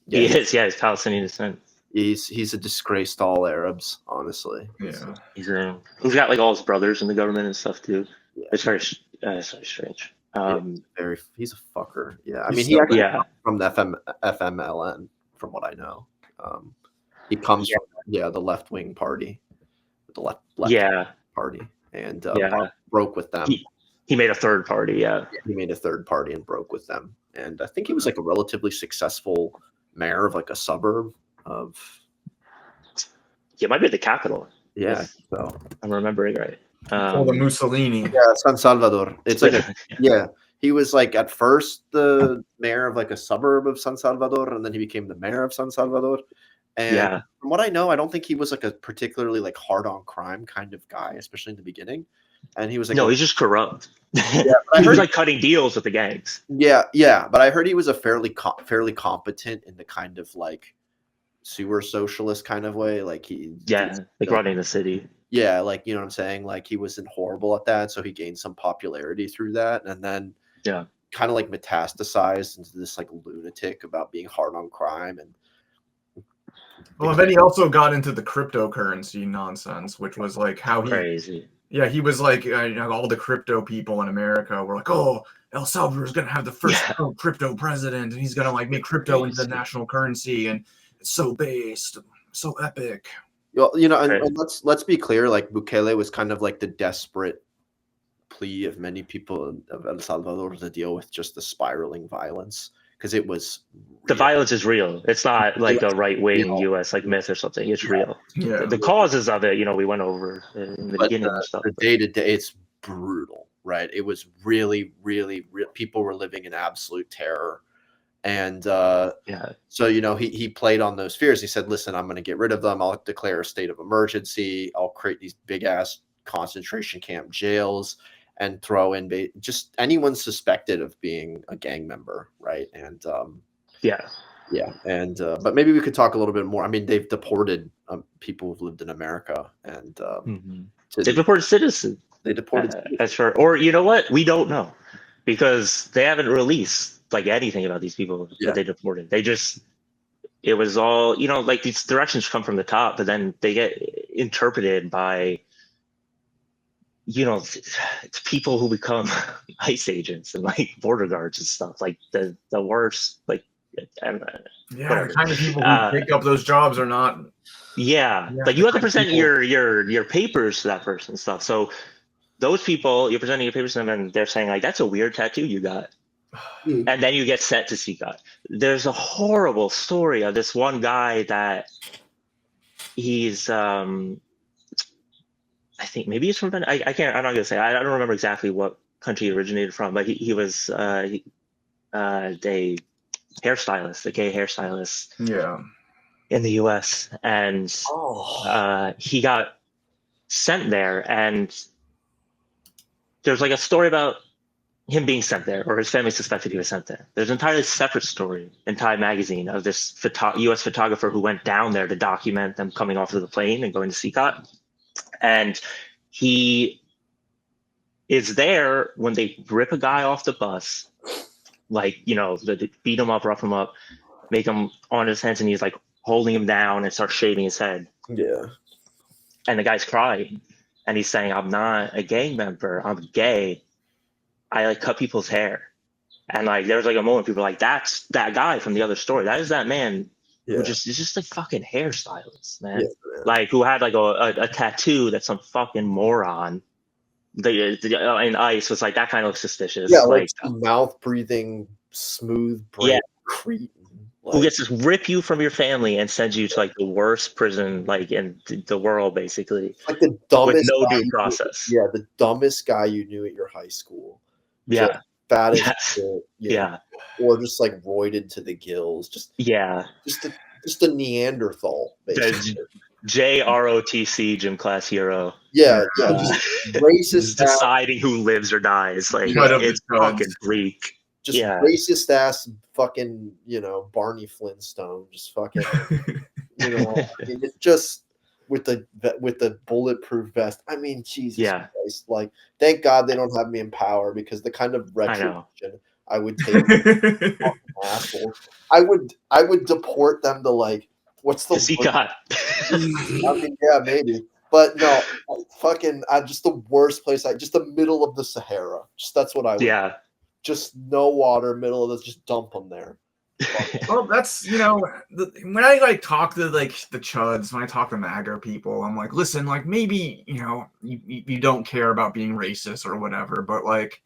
He is, he's Palestinian descent. He's a disgrace to all Arabs, honestly. He's got like all his brothers in the government and stuff too. It's very strange. He's a fucker. Yeah, I mean, he actually comes from the FMLN, from what I know. He comes from the left wing party, the left party, and broke with them. He made a third party. He made a third party and broke with them. And I think he was like a relatively successful mayor of like a suburb of. It might be the capital. Yeah, so I'm remembering right. The Mussolini. Yeah, San Salvador. It's like He was like at first the mayor of like a suburb of San Salvador, and then he became the mayor of San Salvador. And from what I know, I don't think he was like a particularly like hard on crime kind of guy, especially in the beginning. And he was like, he's just corrupt. Yeah, he was like cutting deals with the gangs. Yeah, but I heard he was a fairly competent in the kind of like sewer socialist kind of way. Like like running the city. Yeah, like you know what I'm saying. Like he wasn't horrible at that, so he gained some popularity through that, and then kind of like metastasized into this like lunatic about being hard on crime and. Well, and then he also got into the cryptocurrency nonsense, which was like how crazy. Yeah, he was like, all the crypto people in America were like, oh, El Salvador is going to have the first crypto president, and he's going to like make crypto into the national currency, and it's so based, so epic. Well, you know, and let's be clear, like Bukele was kind of like the desperate plea of many people of El Salvador to deal with just the spiraling violence. Because it was the violence is real. It's not like a right wing U.S. like myth or something. It's real. Yeah. The causes of it, we went over in the beginning and stuff. The day to day, it's brutal, right? It was really, really, people were living in absolute terror, and so he played on those fears. He said, "Listen, I'm going to get rid of them. I'll declare a state of emergency. I'll create these big ass concentration camp jails." And throw in just anyone suspected of being a gang member, right? And but maybe we could talk a little bit more. I mean, they've deported people who've lived in America, and they deported citizens. They deported. That's for, or you know what? We don't know because they haven't released like anything about these people that they deported. It was all like these directions come from the top, but then they get interpreted by. It's people who become ICE agents and like border guards and stuff, like the worst, like the kind of people who pick up those jobs are not. Like you have to present your papers to that person and stuff. So those people, you're presenting your papers to them, and they're saying like, "That's a weird tattoo you got," and then you get sent to CCOT. There's a horrible story of this one guy that he's I think maybe he's from I can't. I'm not gonna say. I don't remember exactly what country he originated from, but he was a hairstylist, a gay hairstylist. Yeah. In the U.S. and he got sent there, and there's like a story about him being sent there, or his family suspected he was sent there. There's an entirely separate story in Time magazine of this U.S. photographer who went down there to document them coming off of the plane and going to CCOT. And he is there when they rip a guy off the bus, like, they beat him up, rough him up, make him on his hands and knees, like holding him down and start shaving his head. Yeah. And the guy's crying and he's saying, "I'm not a gang member. I'm gay. I like cut people's hair." And like, there was like a moment people were like, "That's that guy from the other story. That is that man." Yeah. It's just a fucking hairstylist, man. Yeah, man. Like who had like a tattoo that some fucking moron in ICE was like, that kind of looks suspicious. Yeah, like mouth breathing, smooth brain cretin. Like, who gets to rip you from your family and send you to like the worst prison like in the world, basically. Like the dumbest with no due process. The dumbest guy you knew at your high school. Yeah. Fattest shit, or just like roided to the gills, just a Neanderthal, basically. JROTC, gym class hero. Just racist, just deciding who lives or dies. Like it's fucking Greek. Just racist ass fucking Barney Flintstone, just fucking it's just with the bulletproof vest. I mean, Jesus Christ! Like, thank God they don't have me in power, because the kind of retribution I would take, assholes. I would deport them to like what's the CCOT. I mean, yeah, maybe, but no, fucking just the worst place. Just the middle of the Sahara. Just that's what I would. Yeah. Just no water, middle of this. Just dump them there. Well, that's when I like talk to like the chuds, when I talk to MAGA people, I'm like, listen, like maybe you don't care about being racist or whatever, but like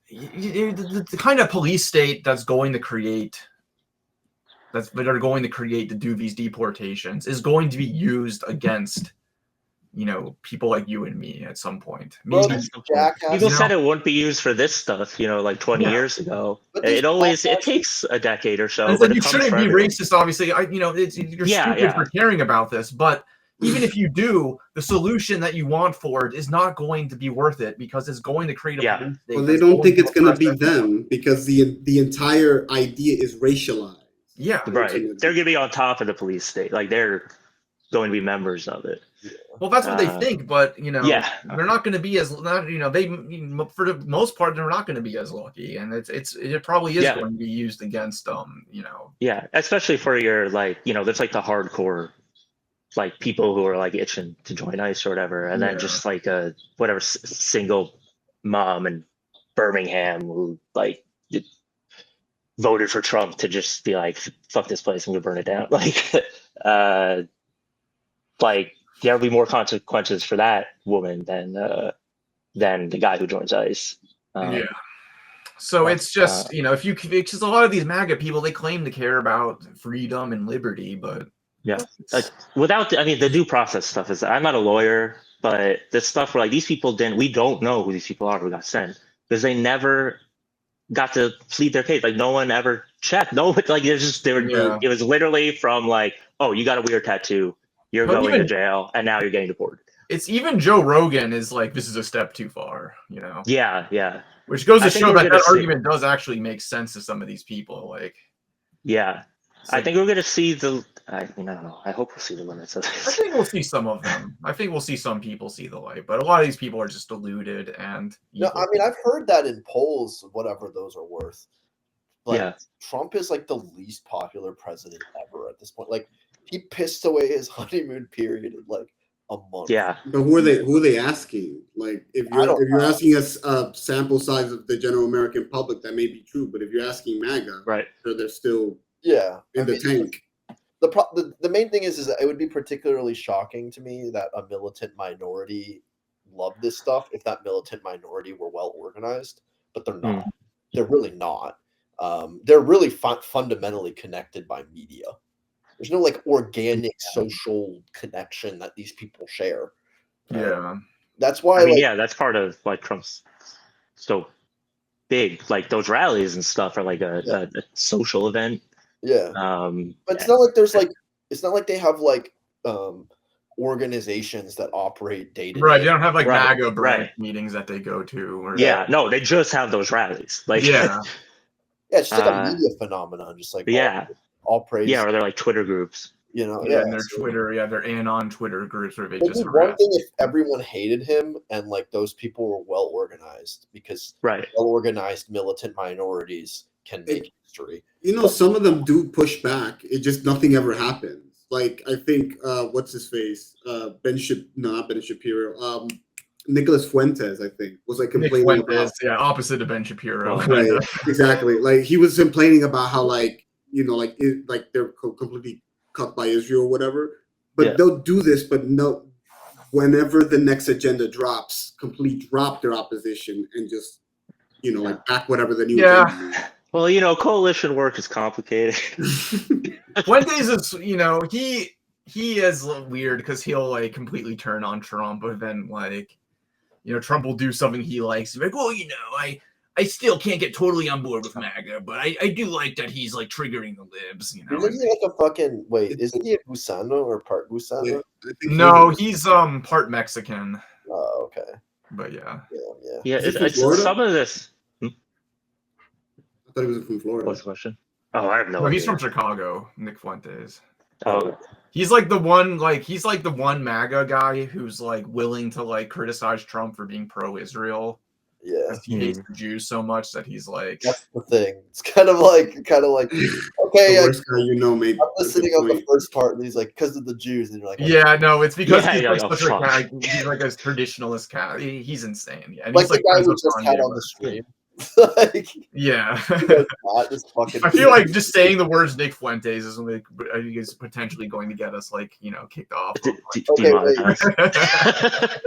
the kind of police state that's going to create to do these deportations is going to be used against people like you and me at some point. Bro, Maybe these jackasses- People said it wouldn't be used for this stuff, like 20 Yeah. years ago. But these It takes a decade or so. and But you it comes shouldn't for be everyone. racist, obviously. You're stupid for caring about this, but even if you do, the solution that you want for it is not going to be worth it because it's going to create a police state. Well, they don't think it's going to be them because the entire idea is racialized. Yeah, right. They're going to be on top of the police state. Like they're going to be members of it. Well, that's what they think, but they're not going to be as for the most part they're not going to be as lucky, and it probably is going to be used against Yeah, especially for your there's like the hardcore people who are like itching to join ICE or whatever, and then just like a whatever single mom in Birmingham who voted for Trump to just be like, fuck this place, I'm gonna burn it down. There'll be more consequences for that woman than the guy who joins ICE. So it's just it's just a lot of these MAGA people, they claim to care about freedom and liberty, but without the due process stuff is, I'm not a lawyer, but this stuff where these people we don't know who these people are who got sent because they never got to plead their case. No one ever checked. No, it was literally from oh, you got a weird tattoo, you're going to jail, and now you're getting deported. It's even Joe Rogan is this is a step too far, Yeah. Which goes to show that argument does actually make sense to some of these people. I think we're going to see I don't know. I hope we'll see the limits of this. I think we'll see some of them. I think we'll see some people see the light, but a lot of these people are just deluded and evil. No, I've heard that in polls, whatever those are worth. Trump is the least popular president ever at this point. He pissed away his honeymoon period in a month. Yeah. But who are they asking? If you're asking us a sample size of the general American public, that may be true. But if you're asking MAGA, right, they're still in the tank. The main thing is that it would be particularly shocking to me that a militant minority loved this stuff if that militant minority were well organized, but they're not. They're really not. They're really fundamentally connected by media. There's no organic social connection that these people share. That's why. That's part of why Trump's so big. Those rallies and stuff are a social event. Yeah. But it's not like there's it's not like they have organizations that operate day to day. Right. They don't have MAGA branch meetings that they go to. No, they just have those rallies. It's just a media phenomenon. Just all praise. Yeah, or they're Twitter groups. And their Twitter, they're anon Twitter groups where they just one thing if everyone hated him and those people were well organized, because well organized militant minorities can make history. Some of them do push back. It just nothing ever happens. I think what's his face? Not Ben Shapiro. Nicholas Fuentes, I think, was complaining about opposite of Ben Shapiro. Right, exactly. He was complaining about how they're completely cut by Israel or whatever. But they'll do this, but no, whenever the next agenda drops, drop their opposition and just back whatever the new agenda is. Well, coalition work is complicated. Fuentes is he is weird because he'll completely turn on Trump, but then Trump will do something he likes. He's well, I still can't get totally on board with MAGA, but I do like that he's triggering the libs. Isn't he a fucking isn't he a Gusano or part Gusano? No, he's part Mexican. Oh, okay. But yeah. It's some of this. I thought he was from Florida. What's the question? Oh, I have no idea. He's from Chicago, Nick Fuentes. Oh. He's the one MAGA guy who's willing to criticize Trump for being pro-Israel. Yeah. He hates the Jews so much that he's that's the thing. It's kind of like okay, the worst guy maybe. I'm listening on the first part and he's because of the Jews, and you're it's because he's such a guy. He's a traditionalist cat. He's insane. And he's the guy who just had on the stream. I feel just saying the words Nick Fuentes is potentially going to get us kicked off. Okay, wait.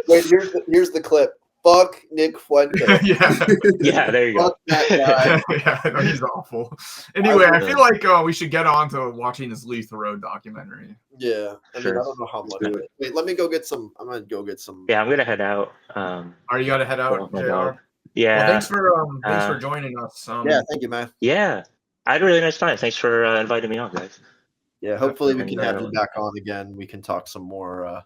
Wait, here's the clip. fuck Nick Fuente. Yeah. Yeah, there you go. Fuck that guy. Yeah, no, he's awful. Anyway, I feel like we should get on to watching this Lethal Road documentary. Yeah, I mean, Sure. I don't know how much. Wait, let me go get some. I'm gonna go get some. Yeah, I'm gonna head out. Are you gotta head out, my JR? dog. Yeah. Well, thanks for joining us. Yeah, thank you, man. Yeah, I had a really nice time. Thanks for inviting me on, guys. Yeah, hopefully we And, can have you back on again. We can talk some more